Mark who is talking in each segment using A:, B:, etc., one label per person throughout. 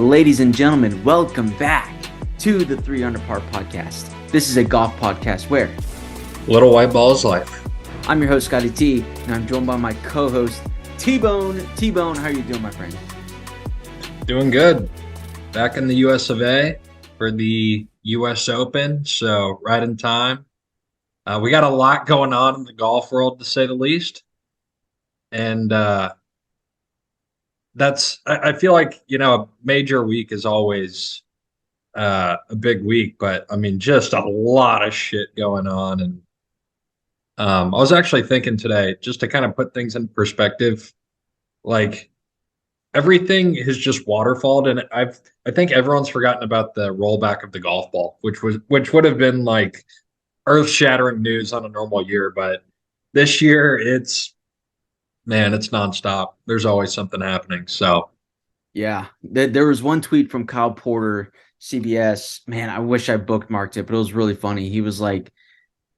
A: Ladies and gentlemen, welcome back to the 3 Under Par podcast. This is a golf podcast where
B: Little White Ball is life.
A: I'm your host, Scotty T, and I'm joined by my co-host, T-Bone. T-Bone, how are you doing, my friend?
B: Doing good. Back in the US of A for the US Open, so right in time. We got a lot going on in the golf world, to say the least. And I feel like, a major week is always a big week, but I mean, just a lot of shit going on. And I was actually thinking today, just to kind of put things in perspective, like everything has just waterfalled, and I think everyone's forgotten about the rollback of the golf ball, which would have been like earth-shattering news on a normal year, but this year it's nonstop. There's always something happening. So
A: yeah, there was one tweet from Kyle Porter, CBS. Man, I wish I bookmarked it, but it was really funny. He was like,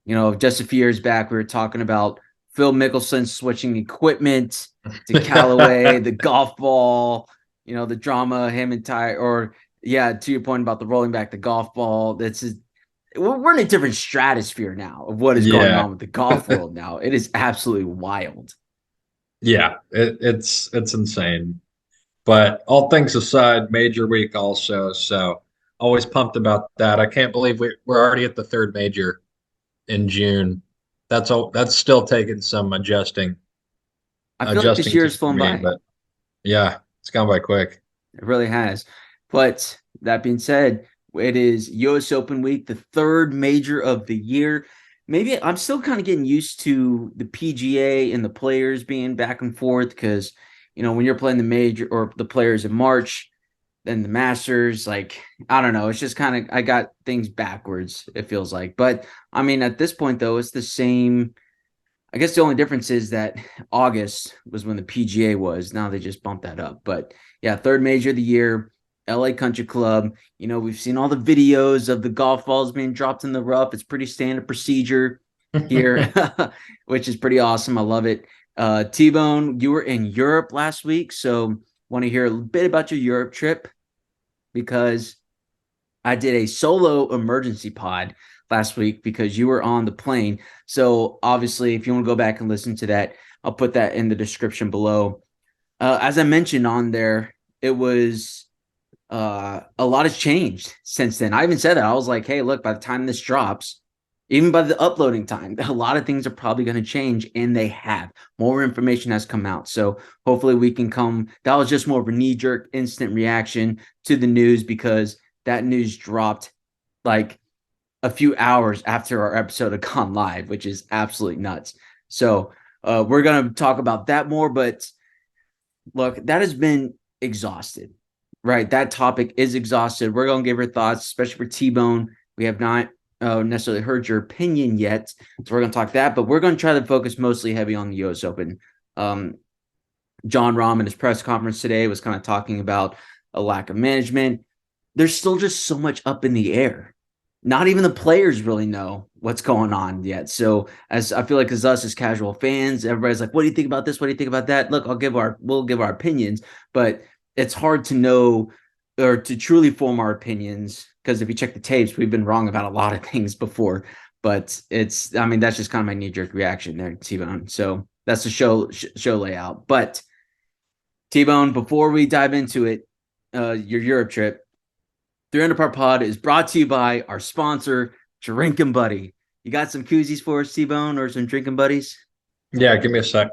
A: just a few years back, we were talking about Phil Mickelson switching equipment to Callaway, the golf ball, the drama, him and Ty, to your point about the rolling back the golf ball. We're in a different stratosphere now of what is going on with the golf world now. It is absolutely wild.
B: Yeah, it's insane. But all things aside, major week also. So always pumped about that. I can't believe we're already at the third major in June. That's still taking some adjusting.
A: I feel like this year has flown by.
B: But yeah, it's gone by quick.
A: It really has. But that being said, it is US Open week, the third major of the year. Maybe I'm still kind of getting used to the PGA and the players being back and forth because, when you're playing the major or the players in March, then the Masters, I don't know. It's just kind of, I got things backwards, it feels like. But, I mean, at this point, though, it's the same. I guess the only difference is that August was when the PGA was. Now they just bumped that up. But, yeah, third major of the year. LA Country Club. We've seen all the videos of the golf balls being dropped in the rough. It's pretty standard procedure here, which is pretty awesome. I love it. T-Bone, you were in Europe last week, so want to hear a bit about your Europe trip because I did a solo emergency pod last week because you were on the plane. So obviously, if you want to go back and listen to that, I'll put that in the description below. As I mentioned on there, it was a lot has changed since then. I even said that. I was like, hey, look, by the time this drops, even by the uploading time, a lot of things are probably going to change, and they have. More information has come out. So hopefully we can that was just more of a knee-jerk instant reaction to the news because that news dropped like a few hours after our episode had gone live, which is absolutely nuts. So we're going to talk about that more, but look, that has been exhausted. Right, that topic is exhausted. We're going to give our thoughts, especially for T-Bone. We have not necessarily heard your opinion yet, so we're going to talk that. But we're going to try to focus mostly heavy on the U.S. Open. John Rahm in his press conference today was kind of talking about a lack of management. There's still just so much up in the air. Not even the players really know what's going on yet. So as I feel like as us as casual fans, everybody's like, "What do you think about this? What do you think about that?" Look, we'll give our opinions, but it's hard to know or to truly form our opinions because if you check the tapes, we've been wrong about a lot of things before. But that's just kind of my knee-jerk reaction there, T-Bone. So that's the show layout. But T-Bone, before we dive into it, your Europe trip, 3 Under Par Pod is brought to you by our sponsor, Drinkin' Buddy. You got some koozies for us, T-Bone, or some drinking buddies?
B: Yeah, give me a sec.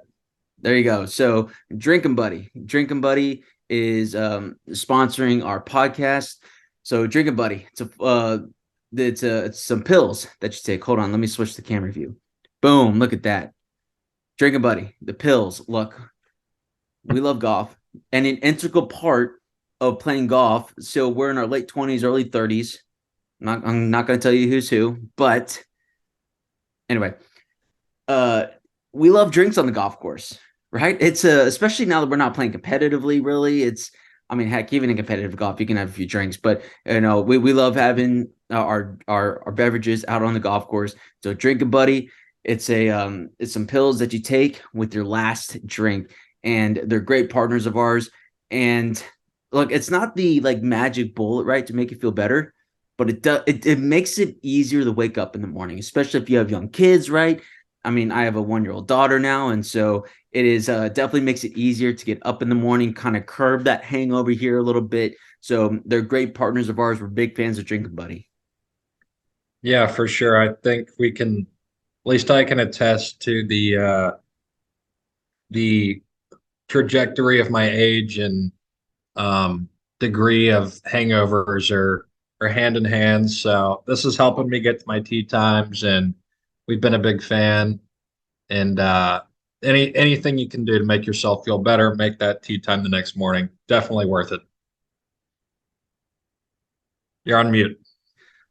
A: There you go. So Drinkin' Buddy. Drinkin' Buddy is sponsoring our podcast. So Drinkin' Buddy, it's some pills that you take. Hold on, let me switch the camera view. Boom, look at that. Drinkin' Buddy, the pills. Look, we love golf, and an integral part of playing golf. So we're in our late 20s, early 30s. I'm not going to tell you who's who, but anyway, we love drinks on the golf course. Right. It's especially now that we're not playing competitively, really. Heck, even in competitive golf, you can have a few drinks, but we love having our beverages out on the golf course. So Drinkin' Buddy, it's some pills that you take with your last drink, and they're great partners of ours. And look, it's not the like magic bullet, right, to make you feel better, but it makes it easier to wake up in the morning, especially if you have young kids, right? I mean, I have a 1-year-old daughter now, and so it is definitely makes it easier to get up in the morning, kind of curb that hangover here a little bit. So they're great partners of ours. We're big fans of Drinking Buddy.
B: Yeah, for sure. I think we can, at least I can attest to the trajectory of my age and um, degree of hangovers are hand in hand. So this is helping me get to my tea times, and we've been a big fan. And anything you can do to make yourself feel better, make that tea time the next morning, definitely worth it. You're on mute.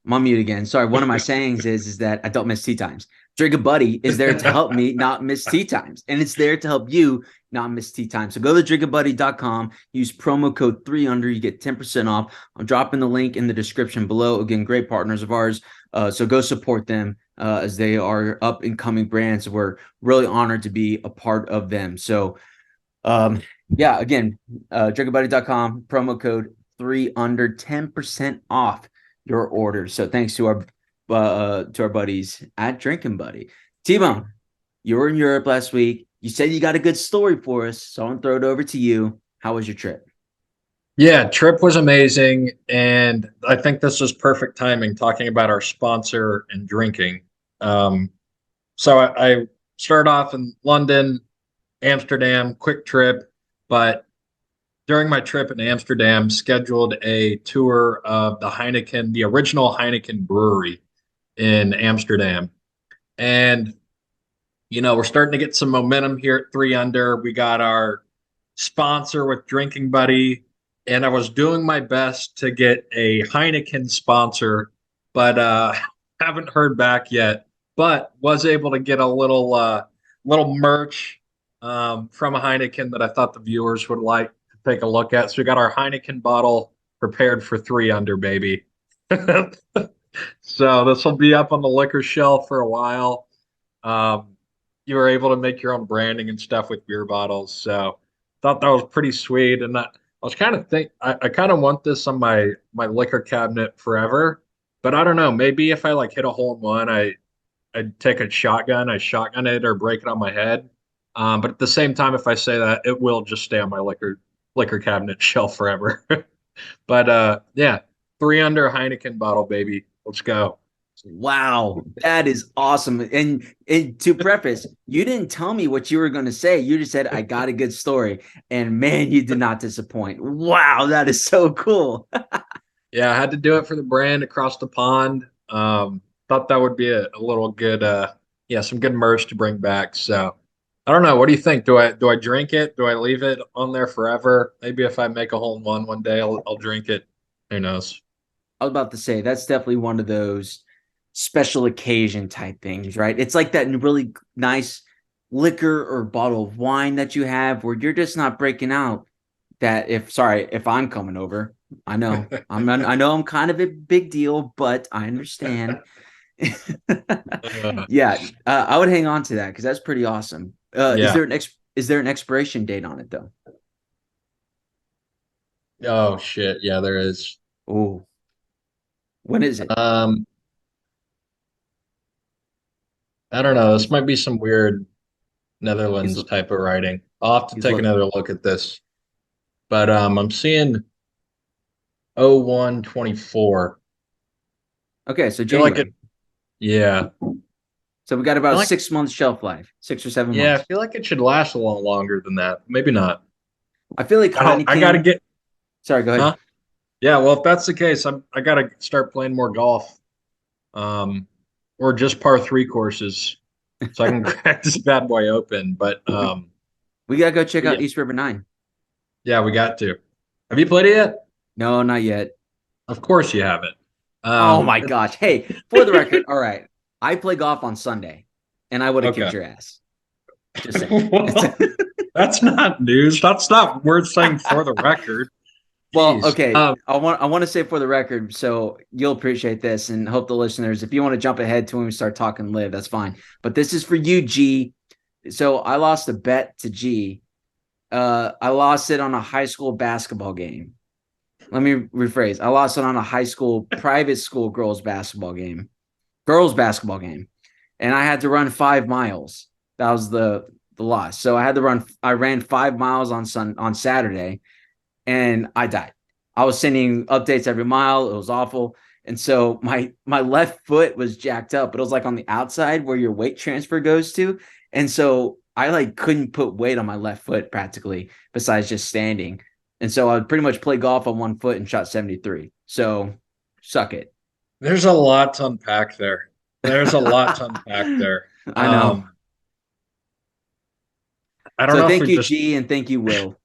A: I'm on mute again. Sorry. One of my sayings is that I don't miss tea times. Drink a Buddy is there to help me not miss tea times, and it's there to help you not miss tea time. So go to drinkabuddy.com, use promo code 3under, you get 10% off. I'm dropping the link in the description below. Again, great partners of ours. So go support them as they are up and coming brands. We're really honored to be a part of them. So yeah, again, drinkabuddy.com, promo code 3under, 10% off your order. So thanks to our buddies at Drinking Buddy. T-Bone, you were in Europe last week. You said you got a good story for us, so I'm gonna throw it over to you. How was your trip?
B: Yeah, trip was amazing. And I think this was perfect timing talking about our sponsor and drinking. Um, so I started off in London, Amsterdam, quick trip, but during my trip in Amsterdam, scheduled a tour of the Heineken, the original Heineken brewery in Amsterdam. And, we're starting to get some momentum here at Three Under. We got our sponsor with Drinking Buddy, and I was doing my best to get a Heineken sponsor, but haven't heard back yet. But was able to get a little merch from a Heineken that I thought the viewers would like to take a look at. So we got our Heineken bottle prepared for Three Under, baby. So this will be up on the liquor shelf for a while. Um, you were able to make your own branding and stuff with beer bottles. So thought that was pretty sweet. And I was kind of I kind of want this on my liquor cabinet forever. But I don't know. Maybe if I like hit a hole in one, I'd take a shotgun, I shotgun it or break it on my head. But at the same time, if I say that, it will just stay on my liquor cabinet shelf forever. But yeah, Three Under Heineken bottle, baby. Let's go.
A: Wow, that is awesome. And to preface, you didn't tell me what you were going to say. You just said, I got a good story. And man, you did not disappoint. Wow, that is so cool.
B: Yeah, I had to do it for the brand across the pond. Thought that would be a little good, yeah, some good merch to bring back. So I don't know. What do you think? Do I drink it? Do I leave it on there forever? Maybe if I make a hole in one day, I'll drink it. Who knows?
A: I was about to say, that's definitely one of those special occasion type things, right? It's like that really nice liquor or bottle of wine that you have where you're just not breaking out that if I'm coming over, I know I'm kind of a big deal, but I understand.
B: Uh,
A: Yeah, I would hang on to that because that's pretty awesome.
B: yeah.
A: Is there an expiration date on it though?
B: Oh shit. Yeah, there is.
A: Oh, when is it?
B: Um, I don't know. This might be some weird
A: He's
B: Netherlands type of writing. I'll have to
A: he's
B: take
A: look.
B: another look at this. But I'm seeing 0124.
A: Okay, so
B: Feel like it.
A: January.
B: Yeah.
A: So we got
B: Feel
A: about
B: like
A: 6 months shelf life, 6 or 7 months.
B: I feel like it should last a lot longer than that. Maybe not.
A: I feel like
B: I gotta
A: Heineken.
B: get,
A: Sorry, go ahead.
B: huh? Yeah, well, if that's the case, I gotta start playing more golf. Um, or just par three courses so I can crack this bad boy open.
A: We gotta go check
B: But
A: out East River Nine.
B: yeah, we got to. Have you played it yet?
A: No, not yet.
B: Of course you haven't.
A: Oh my
B: It's
A: gosh. Hey, for the record, all right. I play golf on Sunday, and I would have kicked
B: okay.
A: your ass. Just saying.
B: Well, that's not news. That's not worth saying for the record.
A: Well,
B: Jeez.
A: okay. I want to say for the record, so you'll appreciate this, and hope the listeners, if you want to jump ahead to him and start talking live, that's fine. But this is for you, G. So I lost a bet to G. I lost it on a high school basketball game. let me rephrase. I lost it on a high school private school girls basketball game, and I had to run 5 miles. That was the loss. So I had to run. I ran 5 miles on Saturday, and I died. I was sending updates every mile. It was awful. And so my left foot was jacked up, but it was like on the outside where your weight transfer goes to. And so I like couldn't put weight on my left foot practically besides just standing. And so I would pretty much play golf on one foot and shot 73. So suck it.
B: There's a lot to unpack there. There's a lot to unpack there.
A: I know.
B: I don't
A: So
B: know if
A: thank
B: we
A: you,
B: just
A: G, and thank you, Will,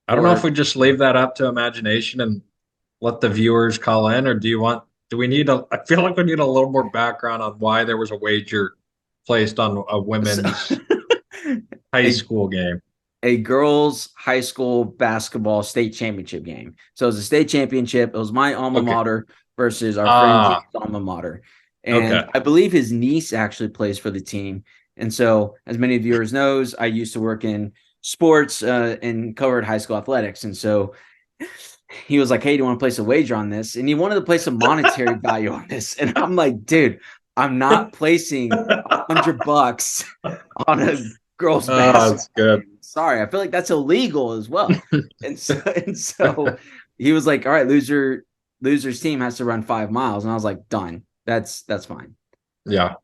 B: I don't know if
A: for
B: we just leave that up to imagination and let the viewers call in, or do we need I feel like we need a little more background on why there was a wager placed on a women's high
A: a
B: school game.
A: a girls' high school basketball state championship game. So it was a state championship. It was my alma
B: Okay.
A: mater versus our friend G's
B: Ah,
A: alma mater. And
B: okay.
A: I believe his niece actually plays for the team. And so, as many viewers knows, I used to work in sports and covered high school athletics. And so he was like, "Hey, do you want to place a wager on this?" And he wanted to place a monetary value on this. And I'm like, dude, I'm not placing $100 on a girls'
B: Oh,
A: basketball.
B: that's good.
A: Sorry, I feel like that's illegal as well. And so he was like, "All right, loser's team has to run 5 miles," and I was like, "Done. That's fine."
B: Yeah.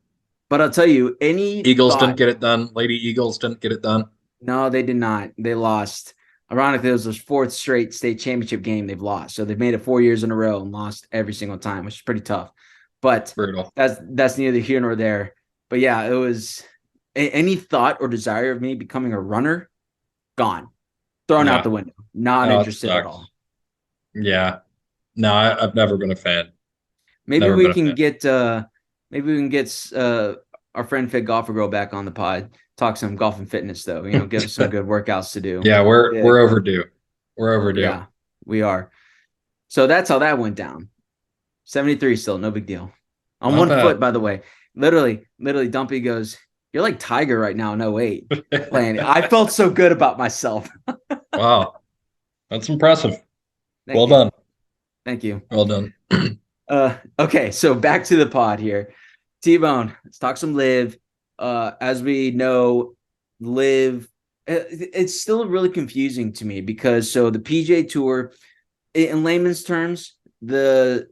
A: But I'll tell you, any
B: Eagles didn't
A: thought?
B: get it done. Lady Eagles didn't get it done.
A: No, they did not. They lost. Ironically, it was their fourth straight state championship game they've lost. So they've made it 4 years in a row and lost every single time, which is pretty tough. But
B: Brutal.
A: that's neither here nor there. But yeah, it was any thought or desire of me becoming a runner gone, thrown out
B: Yeah.
A: the window. Not
B: Oh, it
A: interested at
B: sucks.
A: all.
B: Yeah. No, I've never been a fan.
A: Maybe
B: Never
A: we
B: been a
A: can
B: fan.
A: get our friend Fit Golfer Girl back on the pod. Talk some golf and fitness though. Give us some good workouts to do.
B: Yeah,
A: Yeah,
B: we're overdue. We're overdue.
A: yeah, we are. So that's how that went down. 73 still, no big deal. On
B: Not
A: one foot,
B: bad.
A: by the way. Literally, Dumpy goes, "You're like Tiger right now in 08 playing." I felt so good about myself.
B: Wow. That's impressive.
A: Thank
B: Well
A: you.
B: done.
A: Thank you.
B: Well done.
A: Okay, so back to the pod here. T-Bone, let's talk some live. As we know, live, it's still really confusing to me because so the PGA Tour, in layman's terms, the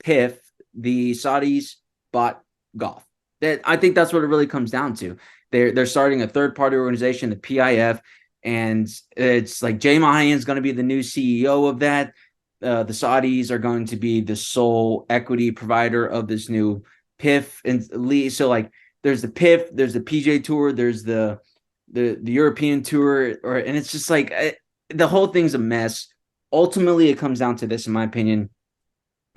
A: PIF, the Saudis bought golf. I think that's what it really comes down to. They're starting a third party organization, the PIF, and it's like Jay Monahan is going to be the new CEO of that. The Saudis are going to be the sole equity provider of this new PIF and league. So like, there's the PIF, there's the PGA Tour, there's the European Tour, and it's just like the whole thing's a mess. Ultimately, it comes down to this, in my opinion.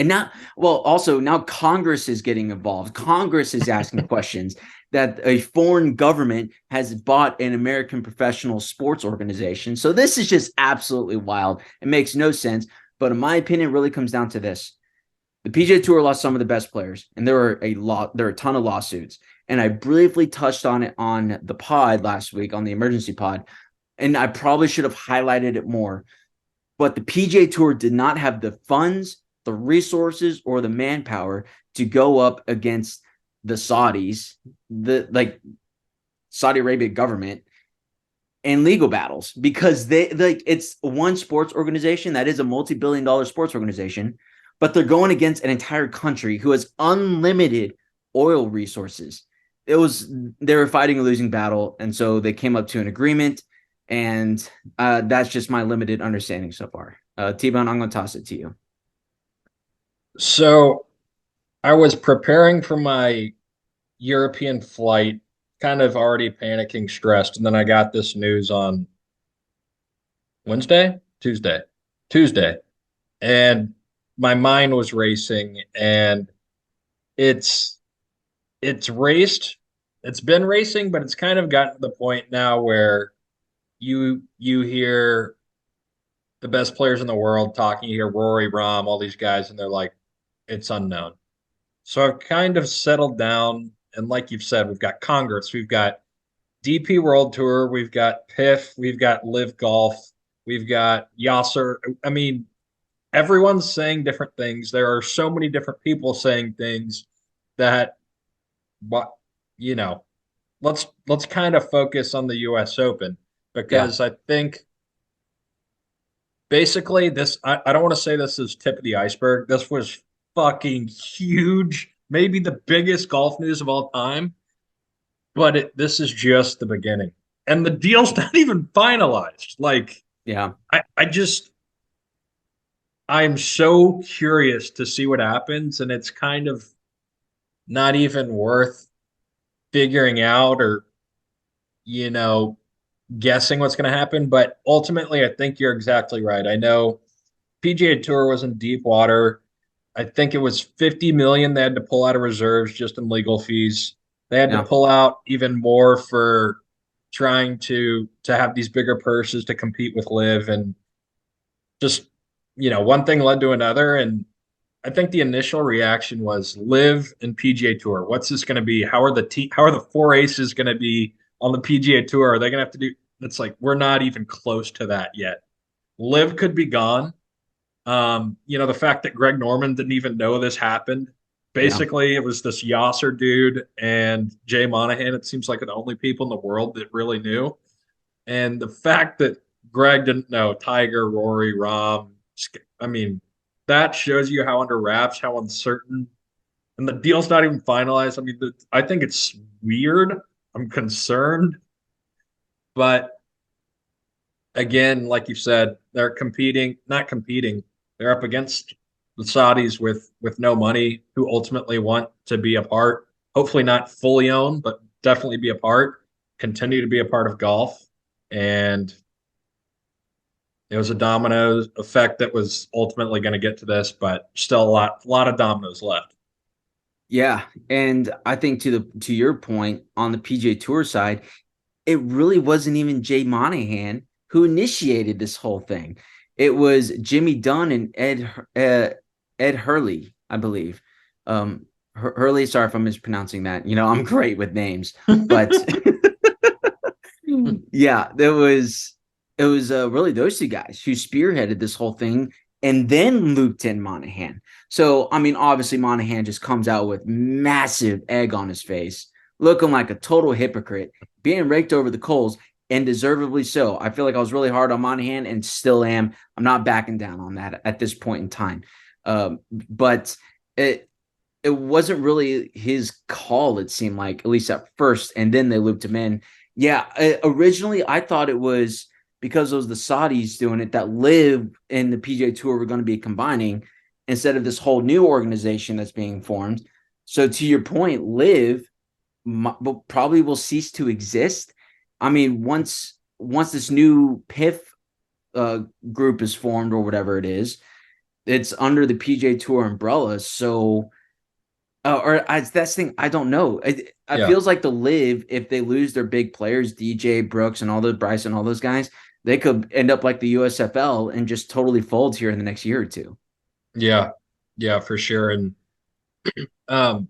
A: And now, well, also now Congress is getting involved. Congress is asking questions that a foreign government has bought an American professional sports organization. So this is just absolutely wild. It makes no sense. But in my opinion, it really comes down to this. The PGA Tour lost some of the best players, and there are a ton of lawsuits. And I briefly touched on it on the pod last week, on the emergency pod, and I probably should have highlighted it more. But the PGA Tour did not have the funds, the resources, or the manpower to go up against the Saudis, the like Saudi Arabia government, and legal battles because it's one sports organization that is a multi-billion-dollar sports organization, but they're going against an entire country who has unlimited oil resources. They were fighting a losing battle, and so they came up to an agreement, and that's just my limited understanding so far. T-Bone, I'm going to toss it to you.
B: So I was preparing for my European flight, kind of already panicking, stressed, and then I got this news on Wednesday, Tuesday, and my mind was racing, and it's it's raced. It's been racing, but it's kind of gotten to the point now where you hear the best players in the world talking. You hear Rory, Rom, all these guys, and they're like, it's unknown. So I've kind of settled down, and like you've said, we've got Congress, we've got DP World Tour, we've got PIF, we've got Live Golf, we've got Yasser. I mean, everyone's saying different things. There are so many different people saying things that what you know, let's kind of focus on the US Open
A: Yeah.
B: because I think basically this I don't want to say this is tip of the iceberg. This was fucking huge, maybe the biggest golf news of all time, but this is just the beginning. And the deal's not even finalized. Like
A: Yeah.
B: I just I'm so curious to see what happens, and it's kind of not even worth figuring out or, you know, guessing what's going to happen. But ultimately, I think you're exactly right. I know PGA Tour was in deep water. I think it was 50 million they had to pull out of reserves just in legal fees. They had to
A: Yeah.
B: pull out even more for trying to have these bigger purses to compete with Live and just one thing led to another and I think the initial reaction was Live and PGA Tour. What's this going to be? How are the four aces going to be on the PGA Tour? Are they going to have to do? It's like we're not even close to that yet. Live could be gone. The fact that Greg Norman didn't even know this happened.
A: Yeah.
B: Basically, it was this Yasser dude and Jay Monahan. It seems like the only people in the world that really knew. And the fact that Greg didn't know Tiger, Rory, Rom, I mean, that shows you how under wraps, how uncertain, and the deal's not even finalized. I mean, I think it's weird. I'm concerned, but again, like you said, they're competing, not competing. They're up against the Saudis with no money, who ultimately want to be a part. Hopefully, not fully own, but definitely be a part. Continue to be a part of golf, and it was a domino effect that was ultimately going to get to this, but still a lot of dominoes left.
A: Yeah. And I think to your point on the PGA Tour side, it really wasn't even Jay Monahan who initiated this whole thing. It was Jimmy Dunn and Ed Hurley, I believe. Hurley, sorry if I'm mispronouncing that. I'm great with names, but yeah, it was really those two guys who spearheaded this whole thing and then looped in Monahan. So I mean, obviously Monahan just comes out with massive egg on his face, looking like a total hypocrite, being raked over the coals, and deservedly so. I feel like I was really hard on Monahan and still am. I'm not backing down on that at this point in time. But it wasn't really his call, it seemed like, at least at first, and then they looped him in. Yeah, originally I thought it was because it was the Saudis doing it that Live and the PGA Tour were going to be combining instead of this whole new organization that's being formed. So to your point, Live probably will cease to exist. I mean, once this new PIF group is formed or whatever it is, it's under the PGA Tour umbrella. So that's the thing. I don't know. It
B: Yeah.
A: feels like the Live, if they lose their big players, DJ Brooks and all the Bryson, all those guys, they could end up like the USFL and just totally fold here in the next year or two.
B: Yeah. Yeah, for sure. And um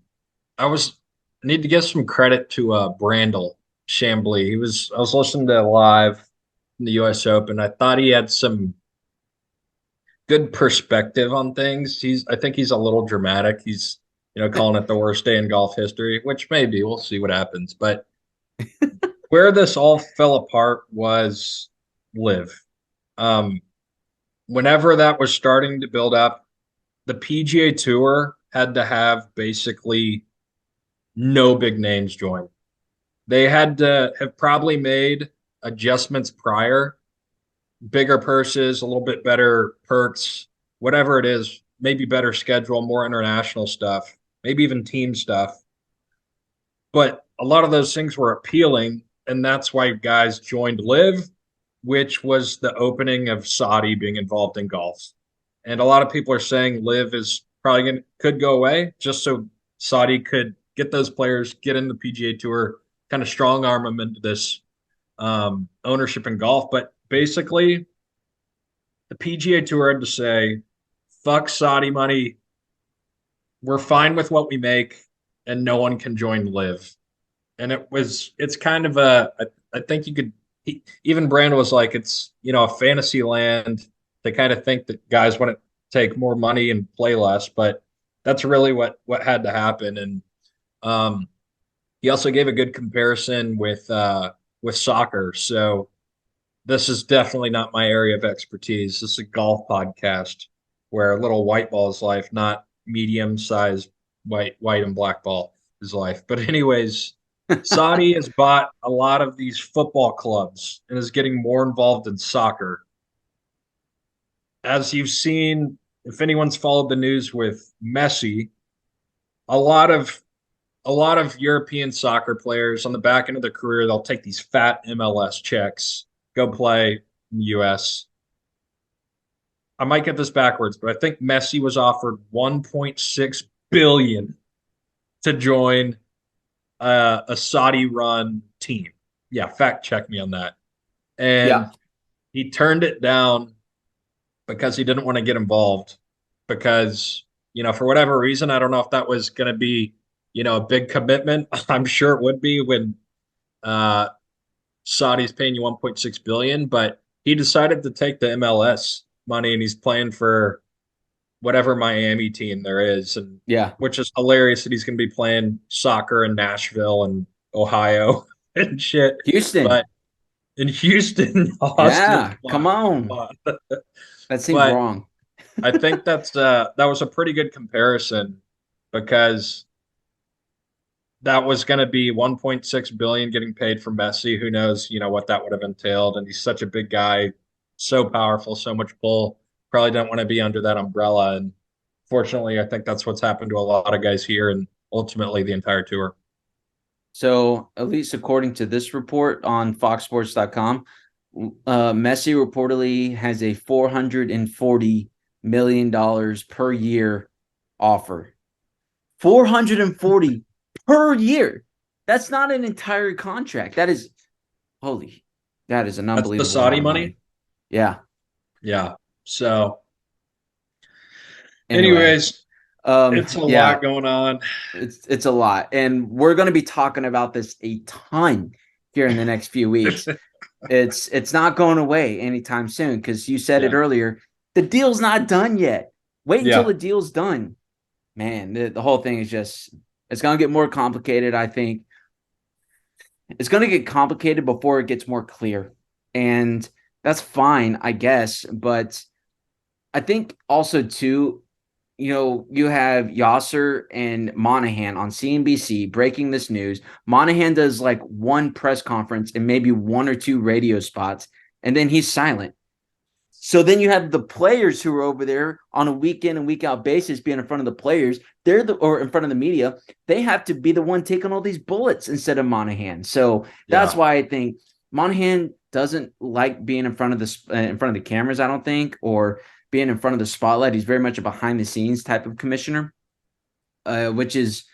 B: I was need to give some credit to Brandel Chambly. I was listening to live in the US Open. I thought he had some good perspective on things. I think he's a little dramatic. He's, calling it the worst day in golf history, which maybe we'll see what happens. But where this all fell apart was Live. Um, Whenever that was starting to build up, the PGA Tour had to have basically no big names join. They had to have probably made adjustments prior, bigger purses, a little bit better perks, whatever it is, maybe better schedule, more international stuff, maybe even team stuff. But a lot of those things were appealing, and that's why guys joined Live, which was the opening of Saudi being involved in golf. And a lot of people are saying Live is probably could go away just so Saudi could get those players, get in the PGA Tour, kind of strong arm them into this ownership in golf. But basically, the PGA Tour had to say, "Fuck Saudi money. We're fine with what we make, and no one can join Live." And it's kind of I think you could, even Brand was like, it's, a fantasy land. They kind of think that guys want to take more money and play less, but that's really what had to happen. And um, he also gave a good comparison with soccer. So this is definitely not my area of expertise. This is a golf podcast where little white ball is life, not medium sized white and black ball is life. But anyways, Saudi has bought a lot of these football clubs and is getting more involved in soccer. As you've seen, if anyone's followed the news with Messi, a lot of a lot of European soccer players on the back end of their career, they'll take these fat MLS checks, go play in the US. I might get this backwards, but I think Messi was offered 1.6 billion to join a Saudi run team. Yeah, fact check me on that.
A: Yeah.
B: And he turned it down because he didn't want to get involved because, for whatever reason, I don't know if that was going to be, a big commitment. I'm sure it would be when uh, Saudi's paying you 1.6 billion, but he decided to take the MLS money and he's playing for whatever Miami team there is, and
A: Yeah.
B: which is hilarious that he's going to be playing soccer in Nashville and Ohio and shit.
A: Houston.
B: But in Houston, Austin,
A: Yeah. Come on.
B: but
A: That seems wrong.
B: I think that was a pretty good comparison because that was going to be 1.6 billion getting paid for Messi. Who knows, what that would have entailed. And he's such a big guy, so powerful, so much pull. Probably don't want to be under that umbrella. And fortunately, I think that's what's happened to a lot of guys here and ultimately the entire tour.
A: So, at least according to this report on foxsports.com, Messi reportedly has a $440 million per year offer. 440 per year. That's not an entire contract. That is that is an unbelievable
B: That's the Saudi
A: amount of
B: money.
A: Yeah.
B: Yeah. So,
A: Anyway,
B: anyways, it's a lot going on.
A: It's a lot. And we're going to be talking about this a ton here in the next few weeks. It's not going away anytime soon because you said it earlier. The deal's not done yet. Wait until the deal's done. Man, the whole thing is it's going to get more complicated, I think. It's going to get complicated before it gets more clear. And that's fine, I guess. But I think also, too, you have Yasser and Monahan on CNBC breaking this news. Monahan does like one press conference and maybe one or two radio spots, and then he's silent. So then you have the players who are over there on a week in and week out basis being in front of the players. Or in front of the media. They have to be the one taking all these bullets instead of Monahan. So that's why I think Monahan doesn't like being in front of the cameras, I don't think, or being in front of the spotlight. He's very much a behind the scenes type of commissioner, which is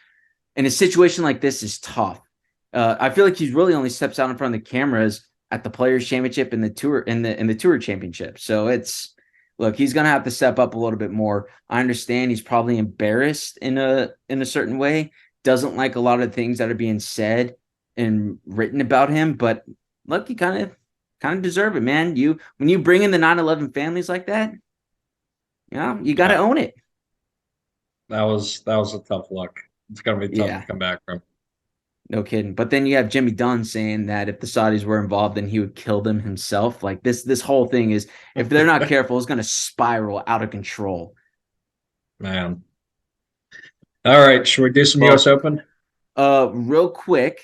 A: in a situation like this is tough. I feel like he really only steps out in front of the cameras at the Players Championship and the Tour in the Tour Championship. So he's gonna have to step up a little bit more. I understand he's probably embarrassed in a certain way, doesn't like a lot of things that are being said and written about him, but look, you kind of deserve it, man. When you bring in the 9/11 families like that, you got to own it.
B: That was a tough look. It's going to be tough to come back from.
A: No kidding. But then you have Jimmy Dunn saying that if the Saudis were involved, then he would kill them himself. Like this whole thing is, if they're not careful, it's going to spiral out of control.
B: Man. All right. Should we do some U.S. Open?
A: Real quick,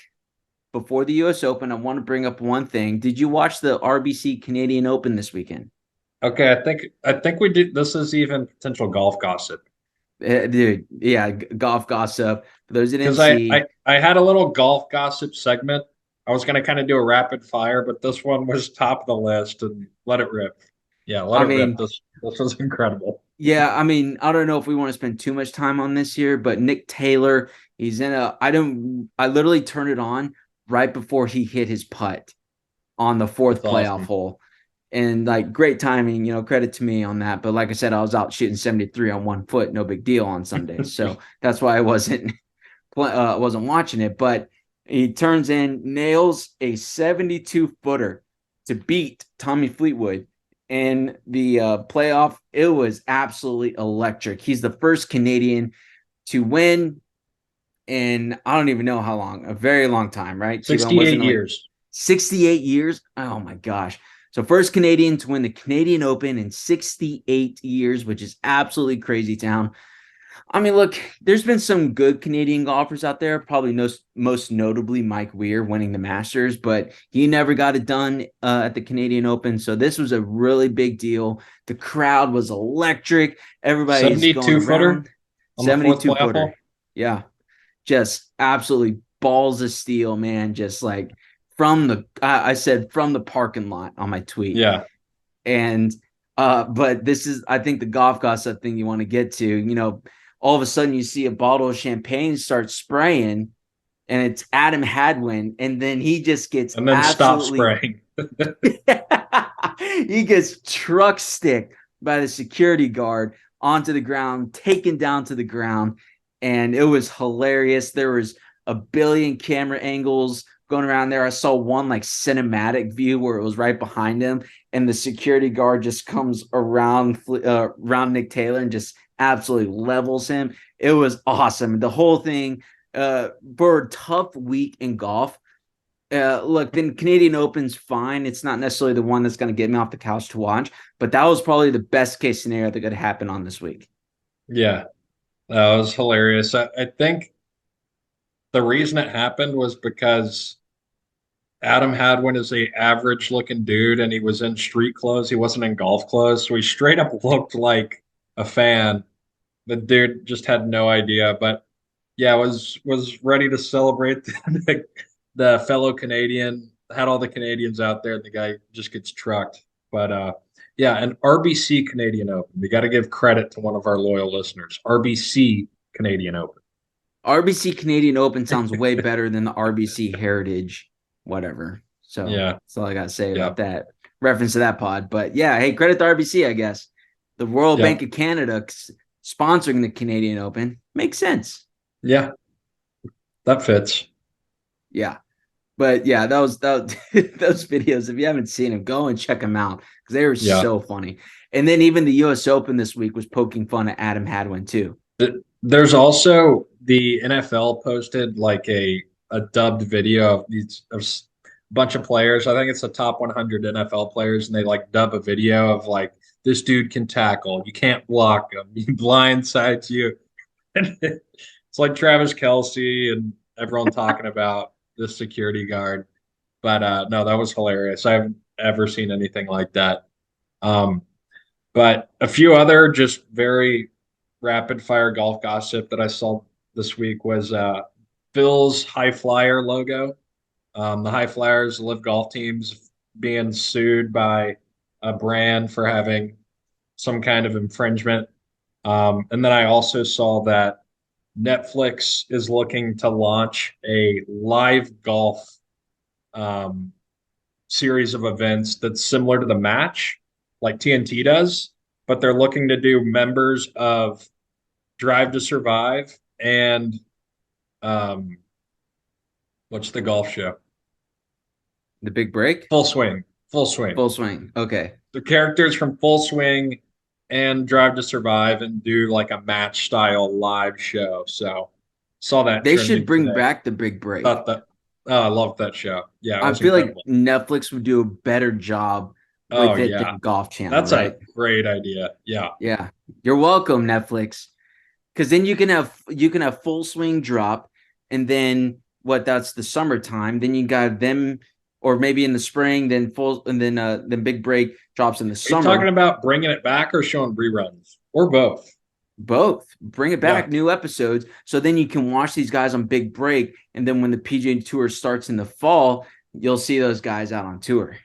A: before the U.S. Open, I want to bring up one thing. Did you watch the RBC Canadian Open this weekend?
B: Okay, I think we did. This is even potential golf gossip.
A: Dude, yeah, golf gossip. For those who didn't
B: see, I had a little golf gossip segment. I was going to kind of do a rapid fire, but this one was top of the list and let it rip. Yeah, let it rip. This was incredible.
A: Yeah, I don't know if we want to spend too much time on this here, but Nick Taylor, he's in I literally turned it on right before he hit his putt on the fourth playoff hole. And great timing, credit to me on that. But like I said, I was out shooting 73 on 1 foot, no big deal on Sunday. So that's why I wasn't watching it. But he nails a 72-footer to beat Tommy Fleetwood in the playoff. It was absolutely electric. He's the first Canadian to win in I don't even know how long, a very long time, right? T-Bone
B: 68
A: wasn't like
B: years.
A: 68 years. Oh my gosh. So first Canadian to win the Canadian Open in 68 years, which is absolutely crazy town. I mean, look, there's been some good Canadian golfers out there, probably most notably Mike Weir winning the Masters, but he never got it done at the Canadian Open. So this was a really big deal. The crowd was electric. Everybody's going
B: 72 footer
A: around.
B: on the fourth
A: 72
B: playoff
A: footer.
B: hole.
A: Yeah. Just absolutely balls of steel, man. Just like I said from the parking lot on my tweet.
B: Yeah.
A: And but this is, I think, the golf gossip thing you want to get to. All of a sudden you see a bottle of champagne start spraying, and it's Adam Hadwin, and then he just gets
B: And then stop
A: absolutely
B: spraying.
A: he gets truck sticked by the security guard onto the ground, taken down to the ground, and it was hilarious. There was a billion camera angles going around there. I saw one like cinematic view where it was right behind him, and the security guard just comes around Nick Taylor and just absolutely levels him. It was awesome. The whole thing for a tough week in golf. Look, then Canadian Open's fine. It's not necessarily the one that's going to get me off the couch to watch, but that was probably the best case scenario that could happen on this week.
B: Yeah. That was hilarious. I think the reason it happened was because Adam Hadwin is a average looking dude and he was in street clothes. He wasn't in golf clothes. So he straight up looked like a fan. The dude just had no idea. But yeah, was ready to celebrate the fellow Canadian, had all the Canadians out there, and the guy just gets trucked. But yeah, an RBC Canadian Open. We got to give credit to one of our loyal listeners. RBC Canadian Open.
A: RBC Canadian Open sounds way better than the RBC Heritage, whatever. So
B: Yeah,
A: that's all I got to say
B: yeah,
A: about that. Reference to that pod. But yeah, hey, credit to RBC, I guess. The Royal
B: yeah,
A: Bank of Canada sponsoring the Canadian Open makes sense.
B: yeah. That fits.
A: Yeah. But yeah, those videos, if you haven't seen them, go and check them out because they were
B: Yeah.
A: so funny. And then even the US Open this week was poking fun at Adam Hadwin too.
B: There's also the NFL posted like a dubbed video of these of a bunch of players. I think it's the top 100 NFL players, and they like dub a video of like this dude can tackle, you can't block him, he blindsides you. And it's like Travis Kelsey and everyone talking about the security guard. But no, that was hilarious. I haven't ever seen anything like that. Um, but a few other just very rapid fire golf gossip that I saw this week was Phil's High Flyer logo. The High Flyers, live golf teams, being sued by a brand for having some kind of infringement. And then I also saw that Netflix is looking to launch a live golf um, series of events that's similar to the match, like TNT does, but they're looking to do members of Drive to Survive and um, what's the golf show?
A: The big break?
B: Full Swing. Full Swing.
A: Full swing. Okay.
B: The characters from Full Swing and Drive to Survive and do like a match style live show. So saw that
A: They should
B: trending
A: bring
B: today.
A: back the big break.
B: Thought that I loved that show. Yeah, it
A: I
B: was
A: feel like
B: incredible.
A: Netflix would do a better job
B: Oh
A: with it
B: yeah.
A: than Golf Channel,
B: That's a
A: right?
B: great idea. Yeah.
A: Yeah. You're welcome, Netflix. Because then you can have full swing drop, and then that's the summertime. Then you got them, or maybe in the spring, then full, and then big break drops in the
B: Are you talking
A: summer.
B: about bringing it back or showing reruns or both?
A: Both. Bring it
B: Yeah.
A: back, new episodes. So then you can watch these guys on big break. And then when the PGA Tour starts in the fall, you'll see those guys out on tour.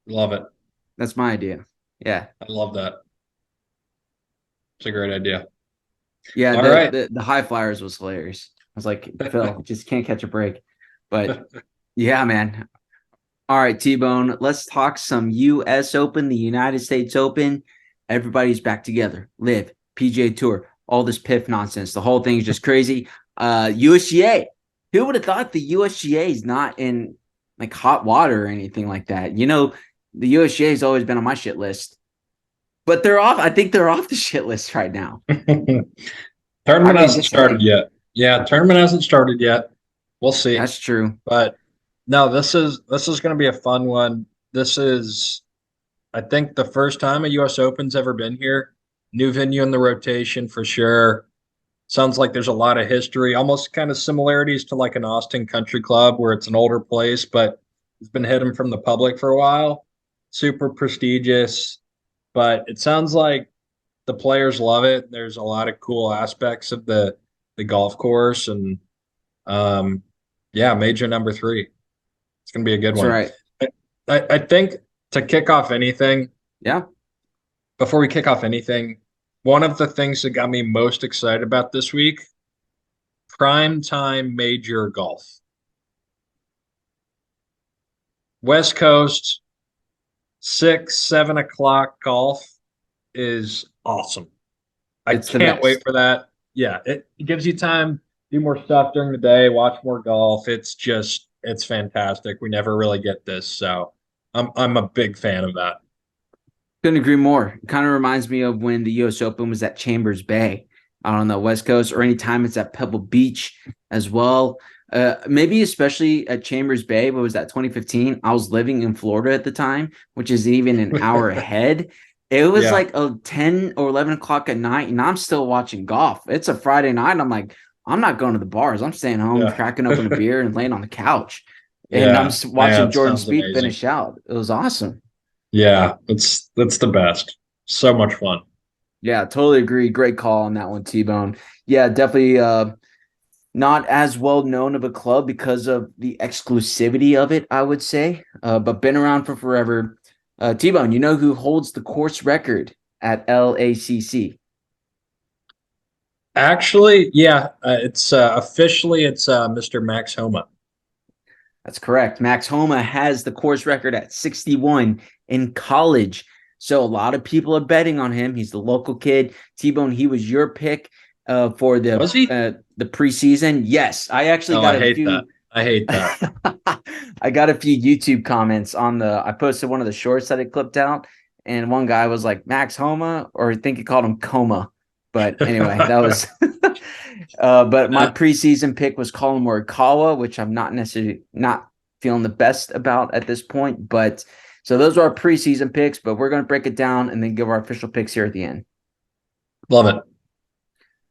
B: Love it.
A: That's my idea. Yeah.
B: I love that. It's a great idea.
A: Yeah.
B: All
A: The,
B: right.
A: the, the high flyers was hilarious. I was like, Phil, just can't catch a break. But yeah, man. All right, T-Bone, let's talk some U.S. Open, the United States Open. Everybody's back together. Live, PGA Tour, all this PIF nonsense. The whole thing is just crazy. USGA. Who would have thought the USGA is not in like hot water or anything like that? The USGA has always been on my shit list, but they're off. I think they're off the shit list right now.
B: Tournament
A: Probably a
B: hasn't
A: good
B: started
A: thing.
B: yet. Yeah, tournament hasn't started yet. We'll see.
A: That's true.
B: But no, this is going to be a fun one. This is, I think, the first time a U.S. Open's ever been here. New venue in the rotation for sure. Sounds like there's a lot of history, almost kind of similarities to like an Austin Country Club where it's an older place, but it's been hidden from the public for a while. Super prestigious, but it sounds like the players love it. There's a lot of cool aspects of the golf course, and um, yeah, major number three. It's gonna be a good
A: That's
B: one.
A: right.
B: I, I think to kick off anything,
A: Yeah.
B: before we kick off anything, one of the things that got me most excited about this week, prime time major golf. West Coast, 6, 7 o'clock golf is awesome. I
A: It's the
B: can't wait
A: best.
B: for that. Yeah, it gives you time to do more stuff during the day, watch more golf. It's fantastic. We never really get this, so I'm a big fan of that.
A: Couldn't agree more. It kind of reminds me of when the US Open was at Chambers Bay out on the West Coast, or anytime it's at Pebble Beach as well. Maybe especially at Chambers Bay, what was that, 2015? I was living in Florida at the time, which is even an hour ahead. It was
B: Yeah,
A: like 10 or 11 o'clock at night, and I'm still watching golf. It's a Friday night. And I'm like, I'm not going to the bars. I'm staying home,
B: yeah,
A: cracking open a beer and laying on the couch. And I'm
B: yeah.
A: just
B: Man,
A: watching
B: it
A: Jordan
B: sounds
A: Spieth
B: amazing.
A: finish out. It was awesome.
B: Yeah, it's the best. So much fun.
A: Yeah, totally agree. Great call on that one, T-Bone. Yeah, definitely not as well known of a club because of the exclusivity of it, I would say, but been around for forever. T-Bone, you know who holds the course record at LACC?
B: Actually, yeah, it's officially it's Mr. Max Homa.
A: That's correct. Max Homa has the course record at 61 in college. So a lot of people are betting on him. He's the local kid. T-Bone, he was your pick for
B: Was he?
A: the preseason. Yes, I actually
B: Oh,
A: got
B: I
A: a
B: hate that.
A: few
B: I hate that.
A: I got a few YouTube comments on I posted one of the shorts that I clipped out, and one guy was like, Max Homa, or I think he called him Coma. But anyway, that was, but my
B: Uh,
A: preseason pick was Colin Morikawa, which I'm not necessarily not feeling the best about at this point. But so those are our preseason picks, but we're going to break it down and then give our official picks here at the end.
B: love it.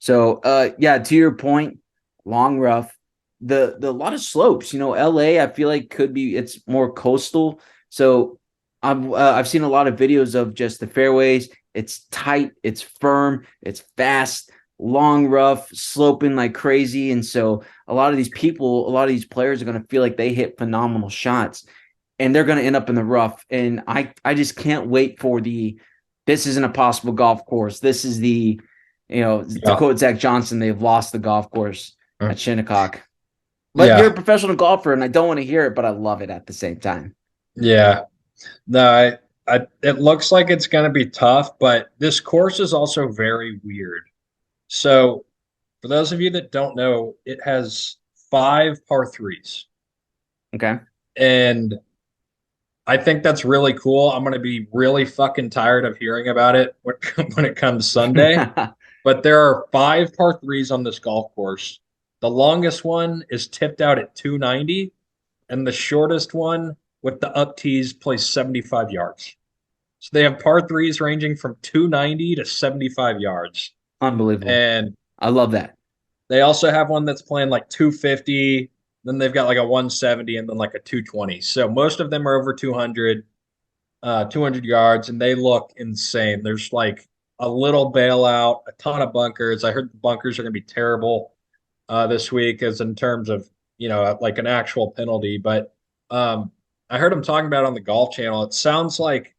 A: So yeah, to your point, long rough. The lot of slopes, LA, I feel like could be it's more coastal. So I've seen a lot of videos of just the fairways. It's tight, it's firm, it's fast, long rough, sloping like crazy. And so a lot of these people, a lot of these players are going to feel like they hit phenomenal shots and they're going to end up in the rough. And I just can't wait for this isn't a possible golf course. This is to
B: Yeah.
A: quote Zach Johnson, they've lost the golf course at Shinnecock. But you're a
B: Yeah.
A: professional golfer, and I don't want to hear it, but I love it at the same time.
B: Yeah. No, it looks like it's going to be tough, but this course is also very weird. So, for those of you that don't know, it has five par threes.
A: Okay.
B: And I think that's really cool. I'm going to be really fucking tired of hearing about it when it comes Sunday. But there are five par threes on this golf course. The longest one is tipped out at 290, and the shortest one with the up tees plays 75 yards. So they have par threes ranging from 290 to 75 yards.
A: Unbelievable.
B: And
A: I love that.
B: they also have one that's playing like 250. Then they've got like a 170 and then like a 220. So most of them are over 200 yards, and they look insane. There's like a little bailout, a ton of bunkers. I heard the bunkers are going to be terrible this week, as in terms of like an actual penalty. But I heard him talking about it on the Golf Channel. It sounds like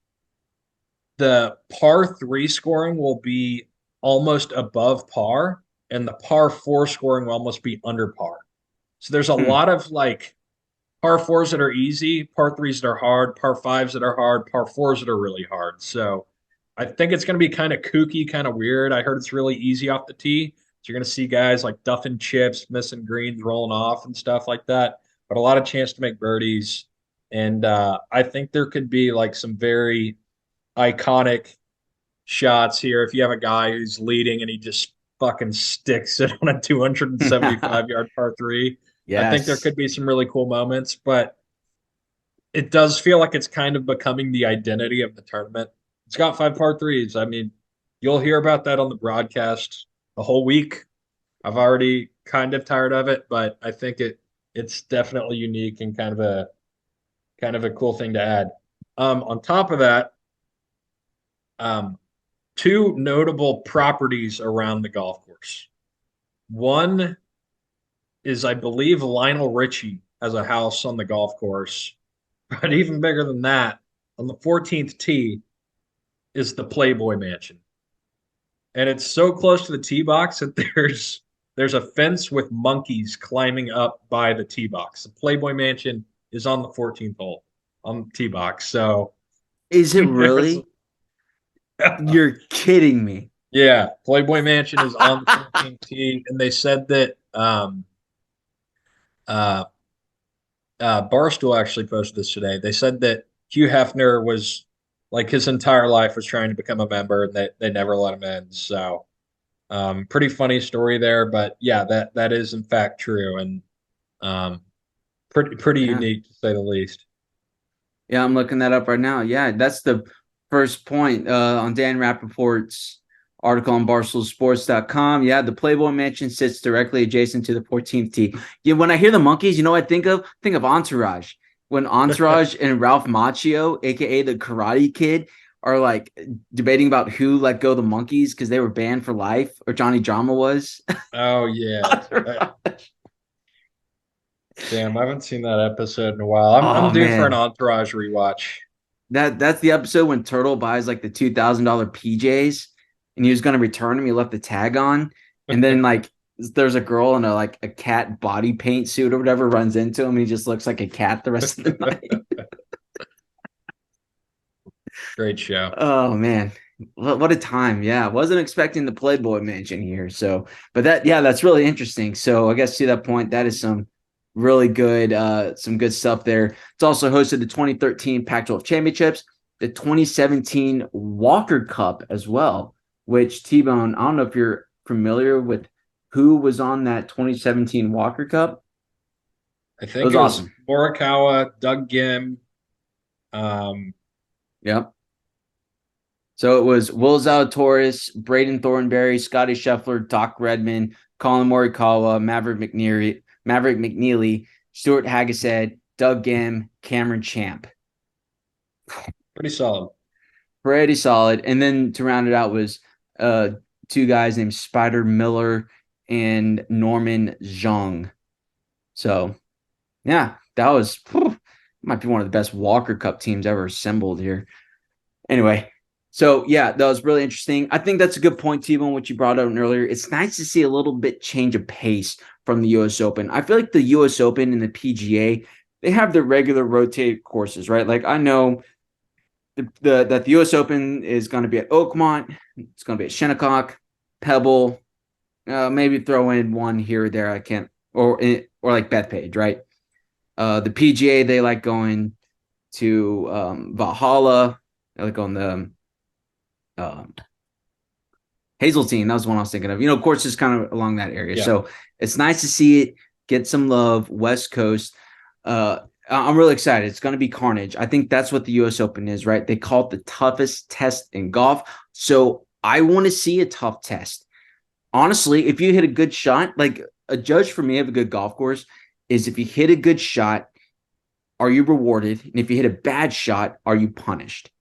B: the par three scoring will be almost above par, and the par four scoring will almost be under par. So there's a
A: Hmm.
B: lot of like par fours that are easy, par threes that are hard, par fives that are hard, par fours that are really hard. So I think it's going to be kind of kooky, kind of weird. I heard it's really easy off the tee. So you're going to see guys like duffing chips, missing greens, rolling off and stuff like that. But a lot of chance to make birdies. And I think there could be like some very iconic shots here. If you have a guy who's leading and he just fucking sticks it on a 275-yard par three, I think there
A: Yes.
B: could be some really cool moments. But it does feel like it's kind of becoming the identity of the tournament. It's got five par threes. I mean, you'll hear about that on the broadcast the whole week. I've already kind of tired of it, but I think it's definitely unique and kind of a cool thing to add. On top of that, um, two notable properties around the golf course. One is, I believe, Lionel Richie has a house on the golf course, but even bigger than that, on the 14th tee is the Playboy Mansion, and it's so close to the tee box that there's a fence with monkeys climbing up by the tee box. The Playboy Mansion is on the 14th hole on the tee box. So
A: Is it
B: there's
A: really? You're kidding me.
B: yeah, Playboy Mansion is on the 14th tee, and they said that uh, Barstool actually posted this today. They said that Hugh Hefner was like his entire life was trying to become a member, and they never let him in. So pretty funny story there, but yeah, that is in fact true, and um, pretty
A: Yeah.
B: unique to say the least.
A: Yeah, I'm looking that up right now. Yeah, that's the first point on Dan Rappaport's article on barstoolsports.com. Yeah, the Playboy Mansion sits directly adjacent to the 14th tee. Yeah, when I hear the monkeys, you know what I think of? Think of Entourage. When Entourage and Ralph Macchio, aka the Karate Kid, are like debating about who let go the monkeys because they were banned for life, or Johnny Drama was.
B: Oh yeah. Damn, I haven't seen that episode in a while. I'm
A: Oh
B: due for an
A: man.
B: Entourage rewatch.
A: That's the episode when Turtle buys like the $2,000 PJs and he was gonna return them. He left the tag on, and then like there's a girl in a cat body paint suit or whatever runs into him and he just looks like a cat the rest of the night.
B: Great show.
A: Oh man. What a time. Yeah. Wasn't expecting the Playboy Mansion here. So, but that, yeah, that's really interesting. So I guess to that point, that is some good stuff there. It's also hosted the 2013 Pac-12 Championships, the 2017 Walker Cup as well, which T-Bone, I don't know if you're familiar with who was on that 2017 Walker Cup.
B: I
A: It
B: think
A: was
B: it was
A: awesome.
B: Morikawa, Doug Gim. Um,
A: Yep. So it was Will Zalatoris, Braden Thornberry, Scotty Scheffler, Doc Redman, Colin Morikawa, Maverick McNeely, Stuart Hagased, Doug Gim, Cameron Champ.
B: pretty solid.
A: Pretty solid. And then to round it out was uh, two guys named Spider Miller and Norman Zhang. So yeah, that was might be one of the best Walker Cup teams ever assembled here. Anyway, so yeah, that was really interesting. I think that's a good point, T-Bone, what you brought up earlier. It's nice to see a little bit change of pace from the U.S. Open. I feel like the U.S. Open and the PGA, they have their regular rotate courses, right? Like I know that the U.S. Open is going to be at Oakmont, it's going to be at Shinnecock, Pebble, maybe throw in one here or there. I can't, or like Bethpage, right? The PGA, they like going to Valhalla, like on the um, Hazeltine. That was the one I was thinking of. Of course, just kind of along that area.
B: Yeah.
A: So it's nice to see it get some love. West Coast. I'm really excited. It's going to be carnage. I think that's what the U.S. Open is, right? They call it the toughest test in golf. So I want to see a tough test. Honestly, if you hit a good shot, like a judge for me of a good golf course is if you hit a good shot, are you rewarded? And if you hit a bad shot, are you punished?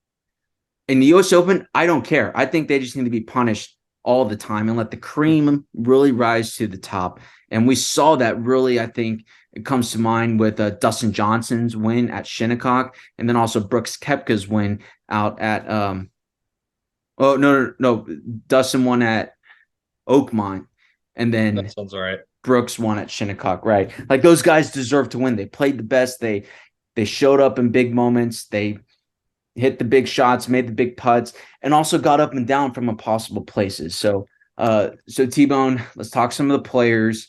A: In the US Open, I don't care. I think they just need to be punished all the time and let the cream really rise to the top. And we saw that really, I think it comes to mind with Dustin Johnson's win at Shinnecock and then also Brooks Koepka's win out at oh no. Dustin won at Oakmont and
B: That
A: then
B: sounds all right.
A: Brooks won at Shinnecock, right? Like those guys deserve to win. They played the best. They showed up in big moments. They hit the big shots, made the big putts, and also got up and down from impossible places. So T-Bone, let's talk some of the players.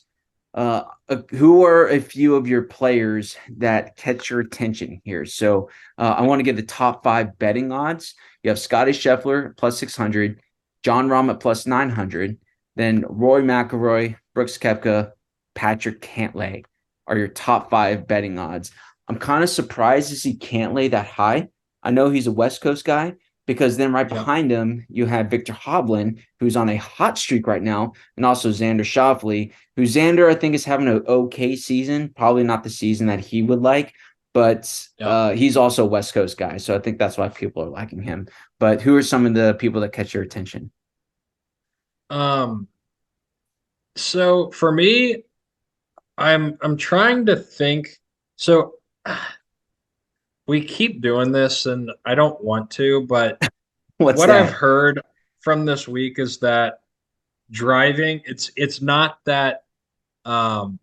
A: Who are a few of your players that catch your attention here? So I want to give the top 5 betting odds. You have Scotty Scheffler plus 600, John Rahm at plus 900, then Rory McIlroy, Brooks Koepka, Patrick Cantlay are your top 5 betting odds. I'm kind of surprised to see Cantlay that high. I know he's a West Coast guy, because then right behind him, you have Victor Hovland, who's on a hot streak right now, and also Xander Schauffele, who Xander, I think, is having an okay season, probably not the season that he would like, but he's also a West Coast guy. So I think that's why people are liking him. But who are some of the people that catch your attention?
B: So for me, I'm trying to think. So we keep doing this, and I don't want to, but
A: What's
B: what I've
A: that?
B: heard from this week is that driving, it's not that um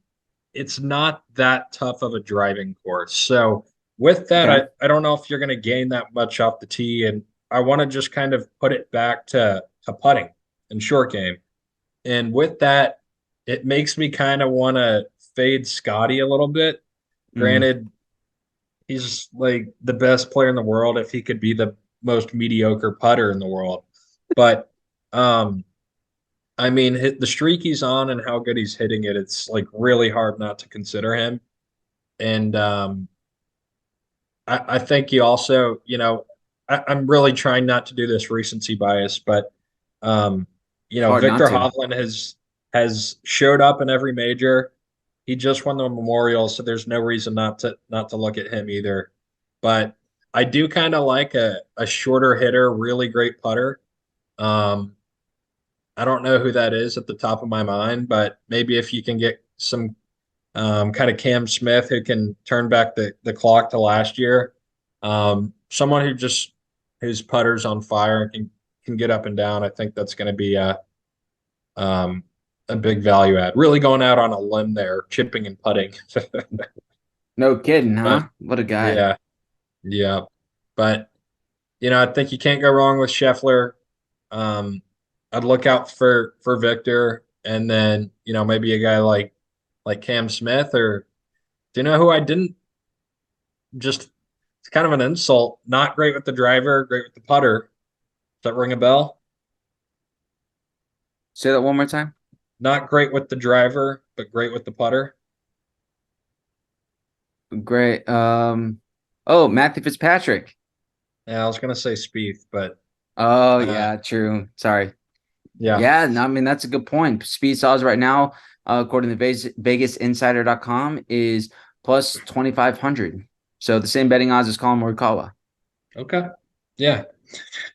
B: it's not that tough of a driving course. So with that,
A: Okay.
B: I don't know if you're going to gain that much off the tee, and I want to just kind of put it back to putting and short game. And with that, it makes me kind of want to fade Scotty a little bit.
A: Mm.
B: Granted, he's like the best player in the world if he could be the most mediocre putter in the world. But um, I mean, the streak he's on and how good he's hitting it, it's like really hard not to consider him. And I think you also, I'm really trying not to do this recency bias, but um,
A: It's hard not
B: Victor
A: to.
B: Hovland has showed up in every major. He just won the Memorial, so there's no reason not to look at him either. But I do kind of like a shorter hitter, really great putter. Um, I don't know who that is at the top of my mind, but maybe if you can get some kind of Cam Smith who can turn back the clock to last year, someone whose putter's on fire and can get up and down. I think that's going to be um, a big value add. Really going out on a limb there, chipping and putting.
A: No kidding,
B: But
A: huh? What a guy.
B: yeah, yeah. But I think you can't go wrong with Scheffler. Um, I'd look out for Victor, and then maybe a guy like Cam Smith, or do you know who I didn't just? It's kind of an insult. Not great with the driver, great with the putter. Does that ring a bell?
A: Say that one more time.
B: Not great with the driver, but great with the putter.
A: Great. Oh, Matthew Fitzpatrick.
B: Yeah, I was gonna say Spieth, but
A: Oh,
B: uh,
A: yeah, true. Sorry.
B: yeah.
A: Yeah, no, I mean, that's a good point. Speed odds right now, according to VegasInsider.com, is plus 2,500. So the same betting odds as Colin Morikawa.
B: Okay. Yeah.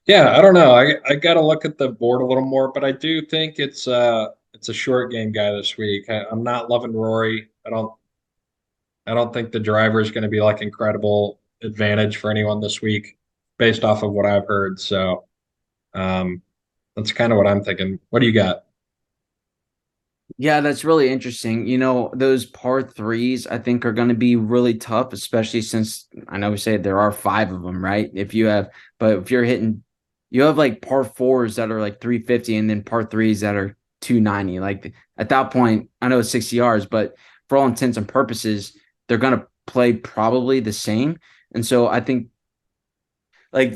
B: Yeah, I don't know. I got to look at the board a little more, but I do think it's a short game guy this week. I'm not loving Rory. I don't think the driver is going to be like incredible advantage for anyone this week based off of what I've heard. So, um that's kind of what I'm thinking. What do you got?
A: Yeah, that's really interesting. Those par threes, I think, are going to be really tough, especially since I know we say there are 5 of them, right? But if you're hitting, you have like par fours that are like 350 and then par threes that are 290. Like at that point, I know it's 60 yards, but for all intents and purposes, they're going to play probably the same. And so I think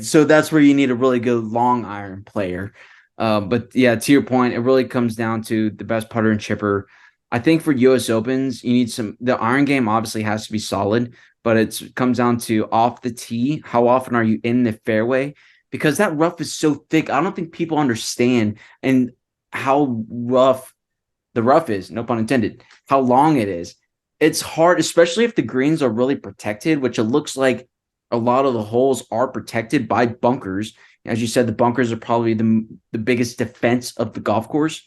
A: so that's where you need a really good long iron player. But yeah, to your point, it really comes down to the best putter and chipper. I think for US Opens, you need the iron game obviously has to be solid, but it comes down to off the tee. How often are you in the fairway? Because that rough is so thick. I don't think people understand and how rough the rough is, no pun intended, how long it is. It's hard, especially if the greens are really protected, which it looks like a lot of the holes are protected by bunkers. As you said, the bunkers are probably the biggest defense of the golf course.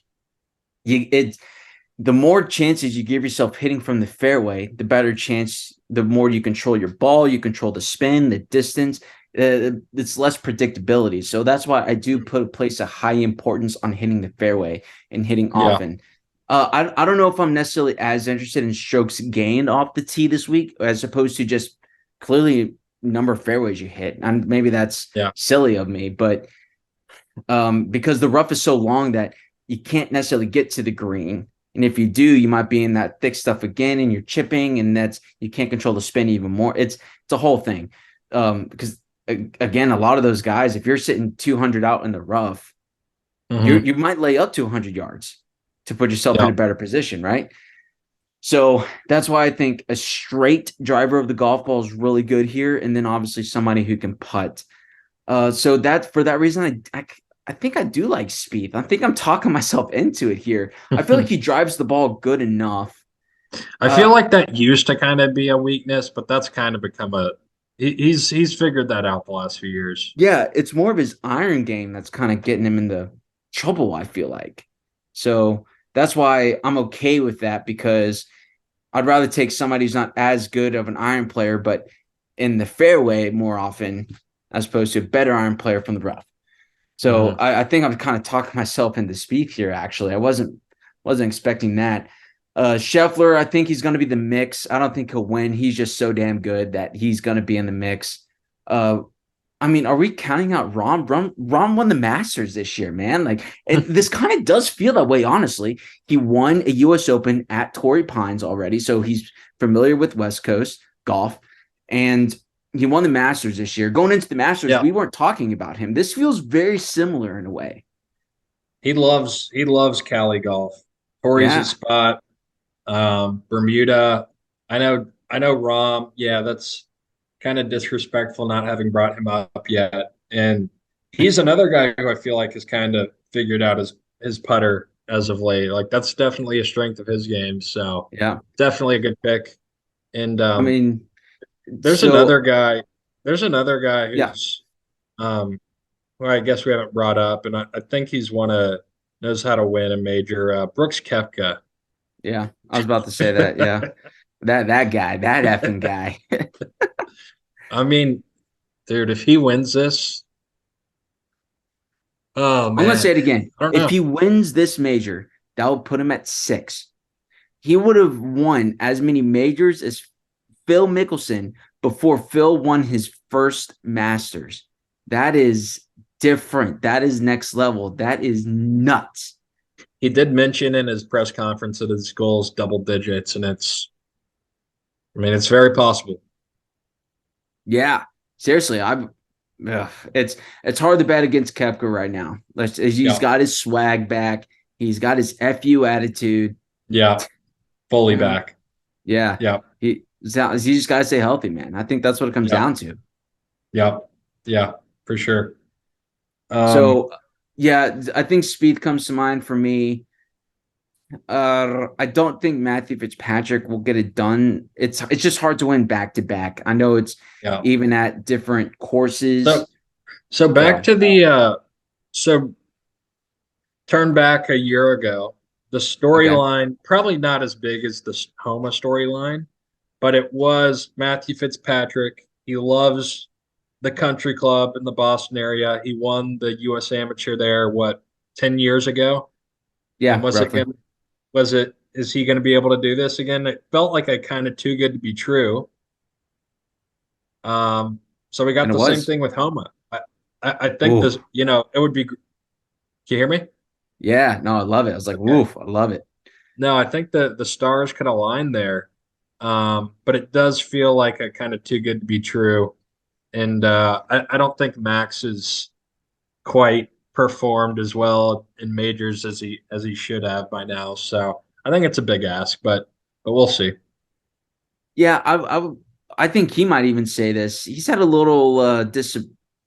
A: The more chances you give yourself hitting from the fairway, the better chance, the more you control your ball, you control the spin, the distance. It's less predictability. So that's why I do place a high importance on hitting the fairway and hitting
B: Yeah.
A: often. I don't know if I'm necessarily as interested in strokes gained off the tee this week as opposed to just clearly number of fairways you hit. And maybe that's
B: Yeah.
A: silly of me, but because the rough is so long that you can't necessarily get to the green And if you do, you might be in that thick stuff again, and you're chipping, and you can't control the spin even more. It's a whole thing. Because again, a lot of those guys, if you're sitting 200 out in the rough,
B: Mm-hmm.
A: you might lay up to 100 yards to put yourself in
B: Yeah.
A: a better position, right? So that's why I think a straight driver of the golf ball is really good here, and then obviously somebody who can putt. So that for that reason, I think I do like Spieth. I think I'm talking myself into it here. I feel like he drives the ball good enough.
B: I feel like that used to kind of be a weakness, but that's kind of become he's figured that out the last few years.
A: Yeah, it's more of his iron game that's kind of getting him into trouble, I feel like. So that's why I'm okay with that, because I'd rather take somebody who's not as good of an iron player, but in the fairway more often, as opposed to a better iron player from the rough. So
B: Hmm.
A: I think I'm kind of talking myself into Spieth here. Actually, I wasn't expecting that. Scheffler, I think he's going to be the mix. I don't think he'll win. He's just so damn good that he's going to be in the mix. Uh, I mean, are we counting out Rom? Rom won the Masters this year, man. Like, this kind of does feel that way, honestly. He won a U.S. Open at Torrey Pines already, so he's familiar with West Coast golf, and he won the Masters this year. Going into the Masters,
B: Yeah,
A: we weren't talking about him. This feels very similar in a way.
B: he loves Cali golf. Torrey's his
A: Yeah,
B: spot. Bermuda. I know Rom. Yeah, that's kind of disrespectful not having brought him up yet. And he's another guy who I feel like has kind of figured out his putter as of late. Like that's definitely a strength of his game. So
A: yeah.
B: definitely a good pick. And
A: I mean,
B: there's
A: so
B: another guy. There's another guy
A: yeah,
B: who's who I guess we haven't brought up, and I think he's knows how to win a major. Brooks Koepka.
A: yeah. I was about to say that. Yeah, that guy, that effing guy.
B: I mean, dude, if he wins this, oh
A: I'm gonna
B: man,
A: say it again.
B: I don't
A: If
B: know.
A: he wins this major, that will put him at 6. He would have won as many majors as Phil Mickelson before Phil won his first Masters. That is different. That is next level. That is nuts.
B: He did mention in his press conference that his goal's double digits, and I mean, it's very possible.
A: Yeah, seriously, it's hard to bet against Kepka right now. He's
B: Yeah,
A: got his swag back. He's got his fu attitude.
B: yeah, fully
A: Yeah,
B: back.
A: yeah.
B: Yeah,
A: He just got to stay healthy, man. I think that's what it comes
B: yeah,
A: down to.
B: yeah, yeah, for sure. Um,
A: So, yeah, I think speed comes to mind for me. I don't think Matthew Fitzpatrick will get it done. It's just hard to win back to back. I know it's
B: yeah.
A: even at different
B: So
A: courses.
B: so back
A: So
B: to the so turn back a year ago. The
A: okay,
B: storyline probably not as big as the Homa storyline, but it was Matthew Fitzpatrick. He loves the country club in the Boston area. He won the U.S. Amateur there, what, 10 years ago? And
A: yeah, roughly,
B: is he going to be able to do this again? It felt like a kind of too good to be true. So we got
A: and it
B: the same
A: was.
B: thing with Homa. I think
A: Ooh,
B: this, it would be, can you hear me?
A: yeah, no, I love it. I was like,
B: Okay.
A: woof, I love it.
B: No, I think the stars could align there. But it does feel like a kind of too good to be true. And I don't think Max is quite performed as well in majors as he should have by now. So I think it's a big ask, but we'll see.
A: Yeah, I think he might even say this. He's had a little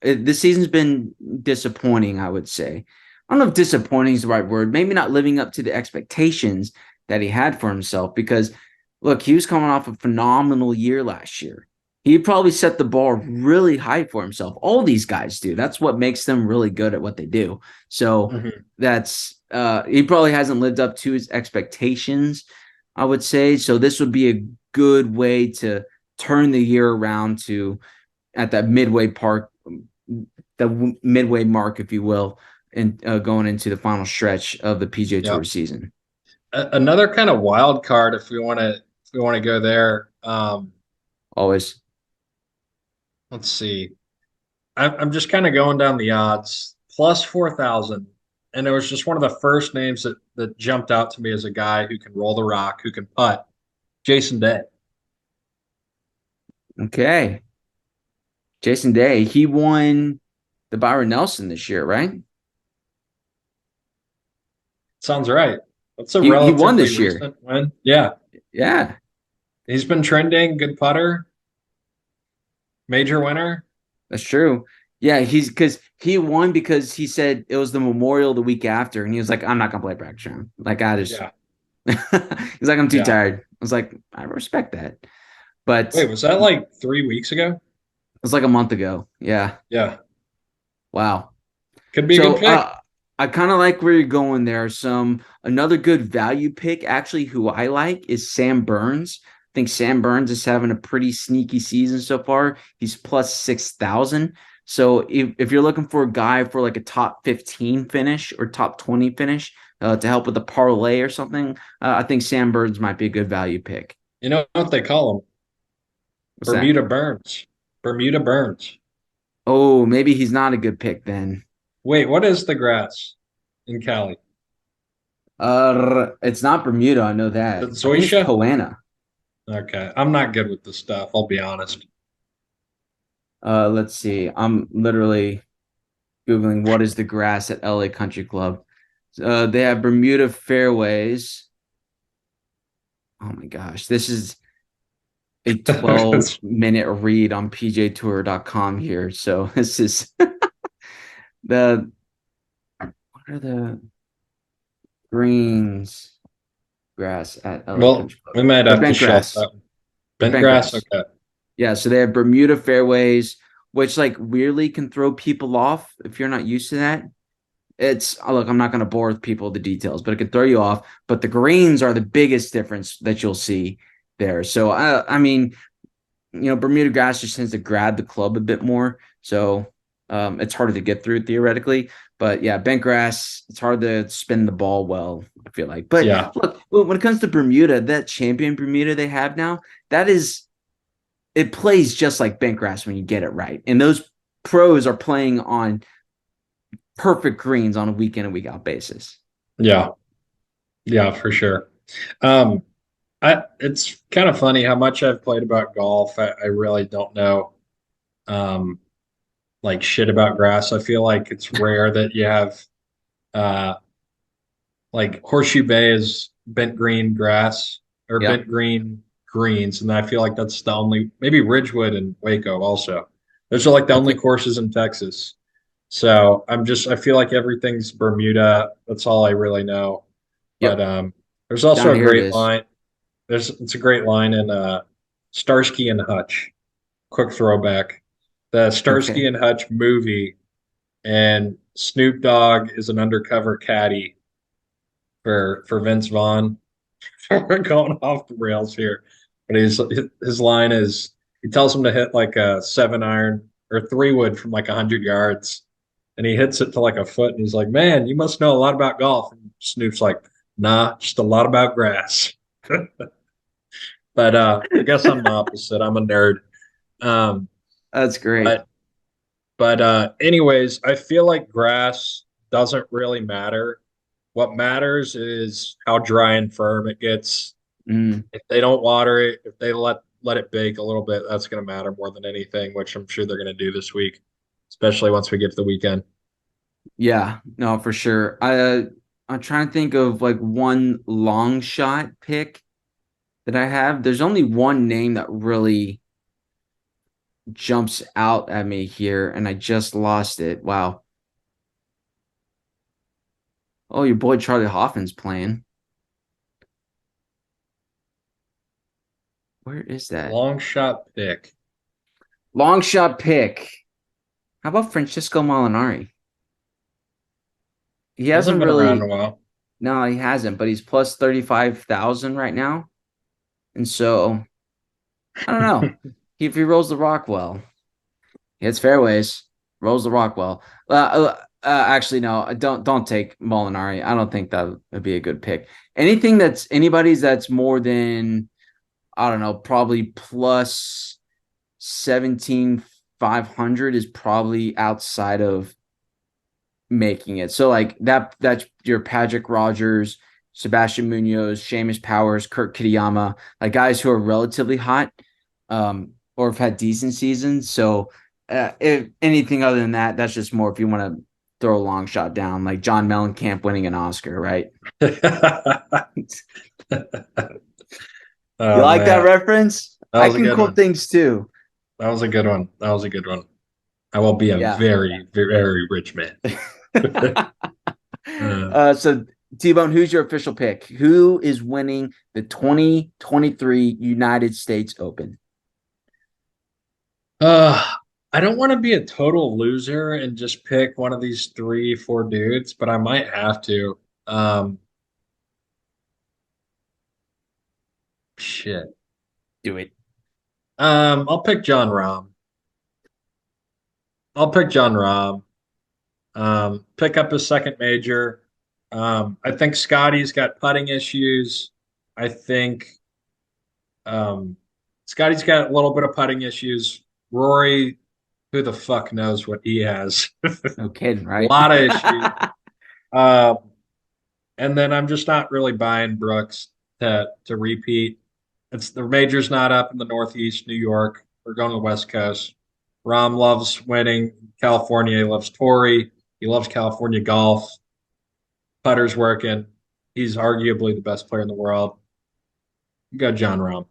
A: this season's been disappointing, I would say. I don't know if disappointing is the right word. Maybe not living up to the expectations that he had for himself, because look, he was coming off a phenomenal year last year. He probably set the bar really high for himself. All these guys do. That's what makes them really good at what they do. So
B: Mhm.
A: that's he probably hasn't lived up to his expectations, I would say. So this would be a good way to turn the year around to at that the midway mark, if you will, and going into the final stretch of the PGA
B: Yeah.
A: Tour season.
B: Another kind of wild card, if we want to go there.
A: Always.
B: Let's see. I'm just kind of going down the odds. Plus 4,000. and it was just one of the first names that jumped out to me as a guy who can roll the rock, who can putt. Jason Day.
A: Okay. Jason Day, he won the Byron Nelson this year, right?
B: Sounds right. That's a
A: He won
B: relatively
A: this year.
B: recent win. Yeah,
A: Yeah,
B: he's been trending. Good putter, major winner.
A: that's true. Yeah, he's because he won because he said it was the Memorial the week after, and he was like, "I'm not gonna play practice round." Like I just,
B: Yeah,
A: he's like, "I'm too
B: yeah.
A: tired." I was like, "I respect that," but
B: Wait, was that like 3 weeks ago?
A: it was like a month ago. Yeah,
B: Yeah,
A: wow.
B: could be a good
A: So
B: pick.
A: I kind of like where you're going there. Some another good value pick, actually, who I like is Sam Burns. I think Sam Burns is having a pretty sneaky season so far. He's plus 6,000. So if you're looking for a guy for like a top 15 finish or top 20 finish to help with the parlay or something, I think Sam Burns might be a good value pick.
B: You know what they call him?
A: What's that?
B: Bermuda Burns. Bermuda Burns.
A: Oh, maybe he's not a good pick then.
B: Wait, what is the grass in Cali?
A: It's not Bermuda. I know
B: Is
A: that.
B: it
A: I think it's
B: Zoysia?
A: Coana.
B: Okay, I'm not good with this stuff. I'll be honest.
A: Let's see. I'm literally Googling what is the grass at LA Country Club. They have Bermuda fairways. Oh my gosh, this is a 12-minute read on pjtour.com here. So this is the what are the greens grass at LA
B: Well,
A: Country Club?
B: we might
A: They're
B: have to
A: bent
B: shelf
A: grass.
B: that one.
A: They're
B: Bent
A: bent
B: grass?
A: grass.
B: Okay.
A: Yeah, so they have Bermuda fairways, which like weirdly can throw people off if you're not used to that. It's look, I'm not going to bore with people with the details, but it can throw you off. But the greens are the biggest difference that you'll see there. So I mean, Bermuda grass just tends to grab the club a bit more, so it's harder to get through theoretically. But yeah, bent grass, it's hard to spin the ball well, I feel like. But
B: Yeah.
A: look, when it comes to Bermuda, that champion Bermuda they have now, that is it plays just like bent grass when you get it right, and those pros are playing on perfect greens on a week in and week out basis.
B: Yeah. Yeah, for sure. Um, it's kind of funny how much I've played about golf. I really don't know um like shit about grass. I feel like it's rare that you have uh like Horseshoe Bay is bent green grass or
A: Yep.
B: bent green greens, and I feel like that's the only maybe Ridgewood and Waco also. Those are like the
A: I
B: only
A: think
B: courses in Texas. So I feel like everything's Bermuda. That's all I really know. But
A: yep.
B: there's also
A: Down
B: a
A: here it
B: great
A: is.
B: line. It's a great line in Starsky and Hutch. Quick throwback. The Starsky
A: Okay.
B: and Hutch movie, and Snoop Dogg is an undercover caddy for Vince Vaughn. We're going off the rails here, but his line is he tells him to hit like a 7 iron or 3 wood from like 100 yards, and he hits it to like a foot, and he's like, "Man, you must know a lot about golf." And Snoop's like, "Nah, just a lot about grass." But I guess I'm the opposite. I'm a nerd. Um,
A: That's great.
B: but anyways, I feel like grass doesn't really matter. What matters is how dry and firm it gets.
A: Mm,
B: If they don't water it, if they let it bake a little bit, that's going to matter more than anything, which I'm sure they're going to do this week, especially once we get to the weekend.
A: yeah, no, for sure. I'm trying to think of like one long shot pick that I have. There's only one name that really jumps out at me here, and I just lost it. Wow. Oh, your boy Charlie Hoffman's playing. Where is that?
B: Long shot pick.
A: Long shot pick. How about Francisco Molinari? He
B: Hasn't
A: hasn't
B: been around in a
A: really,
B: while.
A: no, he hasn't, but he's plus 35,000 right now. And so I don't know. If he rolls the rock well, he hits fairways, rolls the rock well. Actually, no, don't take Molinari. I don't think that would be a good pick. Anybody's that's more than I don't know, probably plus 17,500 is probably outside of making it. So like that's your Patrick Rogers, Sebastian Munoz, Seamus Powers, Kurt Kitayama, like guys who are relatively hot, or have had decent seasons. So if anything other than that, that's just more if you want to throw a long shot down, like John Mellencamp winning an Oscar, right? You
B: Oh
A: like that
B: man,
A: reference?
B: that
A: I
B: was a
A: can
B: good
A: quote
B: one.
A: things too.
B: That was a good one. That was a good one. I will be a
A: Yeah.
B: very, very rich man. Uh,
A: So T-Bone, who's your official pick? Who is winning the 2023 United States Open?
B: uh, I don't want to be a total loser and just pick one of these three, four dudes, but I might have to. Um, shit.
A: Do it.
B: I'll pick John Rahm. I'll pick John Rahm. Pick up his second major. I think Scotty's got putting issues. I think um, Scotty's got a little bit of putting issues. Rory, who the fuck knows what he has? A
A: No kidding, right?
B: lot of issues. Um, and then I'm just not really buying Brooks to repeat. It's the major's not up in the Northeast, New York. We're going to the West Coast. Rom loves winning California. He loves Torrey. He loves California golf. Putter's working. He's arguably the best player in the world. You got John Rom.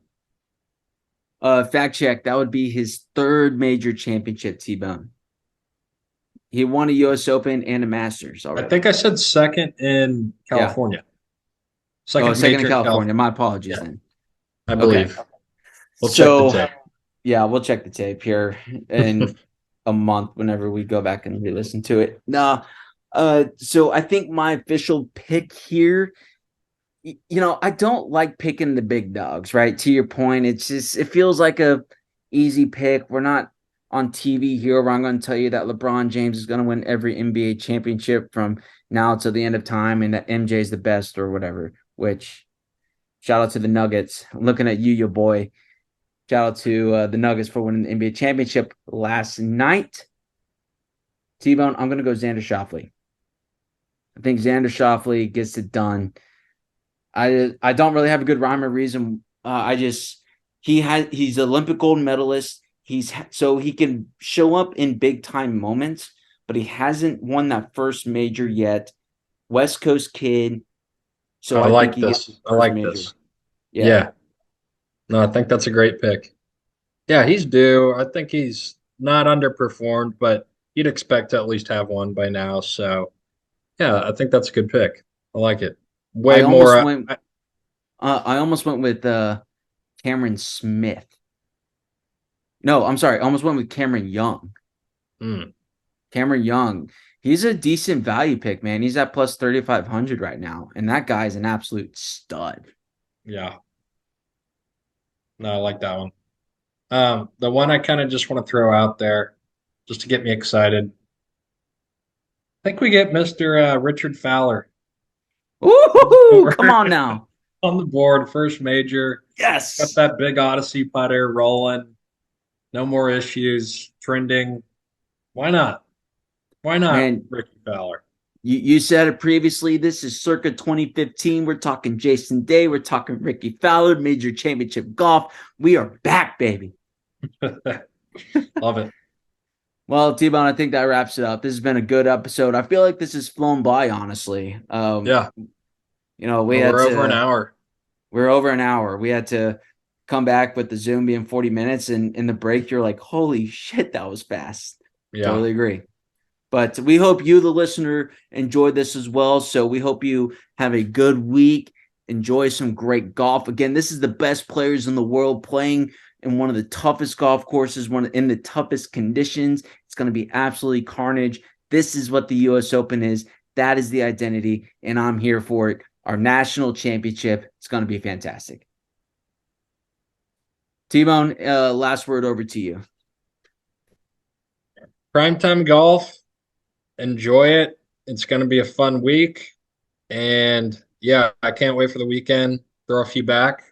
A: Fact check. That would be his third major championship, T-Bone. He won a U.S. Open and a Masters
B: I
A: already.
B: think I said second in
A: Yeah.
B: California.
A: Oh,
B: Second
A: second in
B: major in
A: California.
B: California.
A: My apologies
B: Yeah,
A: then.
B: I
A: Okay.
B: believe. We'll check the
A: So
B: tape.
A: yeah, we'll check the tape here in a month whenever we go back and re-listen to it. No, so I think my official pick here, I don't like picking the big dogs, right? To your point, it feels like a easy pick. We're not on TV here where I'm going to tell you that LeBron James is going to win every NBA championship from now to the end of time and that MJ is the best or whatever, which shout out to the Nuggets. I'm looking at you, your boy. Shout out to the Nuggets for winning the NBA championship last night. T-Bone, I'm going to go Xander Schauffele. I think Xander Schauffele gets it done. I don't really have a good rhyme or reason. He's Olympic gold medalist. So he can show up in big time moments, but he hasn't won that first major yet. West Coast kid. So
B: I
A: I think
B: like
A: he gets
B: this.
A: his
B: I
A: first
B: like
A: major.
B: this.
A: Yeah.
B: Yeah. No, I think that's a great pick. Yeah, he's due. I think he's not underperformed, but you'd expect to at least have one by now. So, yeah, I think that's a good pick. I like it. Way
A: I
B: more.
A: almost went I almost went with Cameron Smith. No, I'm sorry. I almost went with Cameron Young.
B: mm,
A: Cameron Young. He's a decent value pick, man. He's at plus 3,500 right now. And that guy's an absolute stud.
B: yeah, no, I like that one. The one I kind of just want to throw out there, just to get me excited. I think we get Mr. Richard Fowler on the
A: Ooh, come on
B: board.
A: now.
B: On the board, first major. Got
A: Yes.
B: that big Odyssey putter rolling. No more issues. Trending. Why not? Why not
A: Man,
B: Ricky Fowler?
A: you said it previously. This is circa 2015. We're talking Jason Day. We're talking Ricky Fowler, major championship golf. We are back, baby.
B: Love it.
A: Well, T-Bone, I think that wraps it up. This has been a good episode. I feel like this has flown by, honestly.
B: Yeah.
A: We
B: Well,
A: had
B: we're over an
A: to
B: hour.
A: we're over an hour. We had to come back with the Zoom being 40 minutes, and in the break, you're like, holy shit, that was fast.
B: Yeah.
A: Totally agree. But we hope you, the listener, enjoyed this as well. So we hope you have a good week. Enjoy some great golf. Again, this is the best players in the world playing in one of the toughest golf courses, one in the toughest conditions. It's going to be absolutely carnage. This is what the U.S. Open is. That is the identity, and I'm here for it. Our national championship. It's going to be fantastic. T-Bone, last word over to you.
B: Primetime golf. Enjoy it. It's going to be a fun week. And yeah, I can't wait for the weekend. Throw a few back.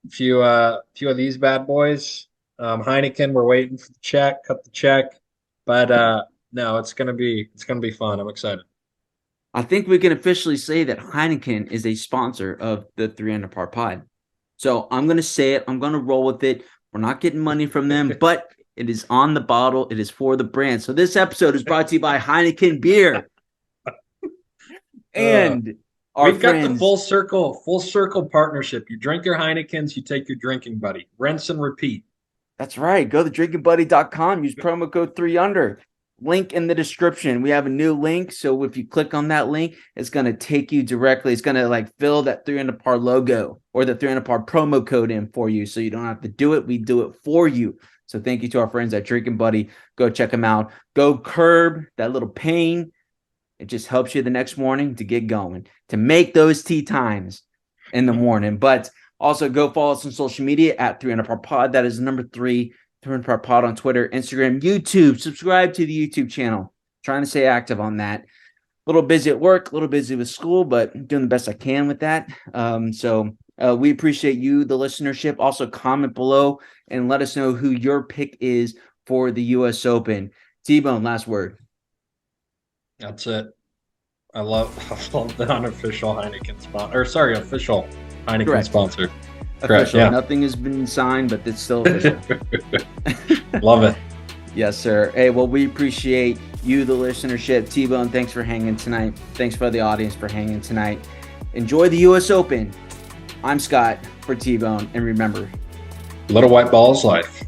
B: A few of these bad boys. Heineken, we're waiting for the check, cut the check. But no, it's gonna be fun. I'm excited.
A: I think we can officially say that Heineken is a sponsor of the 3 Under Par Pod. So I'm going to say it. I'm going to roll with it. We're not getting money from them, but it is on the bottle. It is for the brand. So this episode is brought to you by Heineken Beer. And
B: we've got the full circle partnership. You drink your Heinekens, you take your drinking buddy. Rinse and repeat.
A: That's right. Go to drinkingbuddy.com. Use promo code 3under. Link in the description. We have a new link. So if you click on that link, it's going to take you directly. It's going to like fill that 3 Under Par logo or the 3 Under Par promo code in for you. So you don't have to do it. We do it for you. So thank you to our friends at Drinking Buddy. Go check them out. Go curb that little pain. It just helps you the next morning to get going, to make those tea times in the morning. But also go follow us on social media at 3 Under Par Pod. That is number 3. 3 Under Par Pod on Twitter, Instagram, YouTube. Subscribe to the YouTube channel. Trying to stay active on that. A little busy at work, a little busy with school, but doing the best I can with that. So we appreciate you, the listenership. Also comment below and let us know who your pick is for the U.S. Open. T-Bone, last word.
B: That's it. I love the unofficial Heineken sponsor. Or sorry, official Heineken
A: Correct.
B: Sponsor.
A: Official.
B: Yeah.
A: Nothing has been signed, but it's still official.
B: Love it.
A: Yes, sir. Hey, well, we appreciate you, the listenership. T-Bone, thanks for hanging tonight. Thanks for the audience for hanging tonight. Enjoy the U.S. Open. I'm Scott for T-Bone, and remember,
B: Little white ball is life.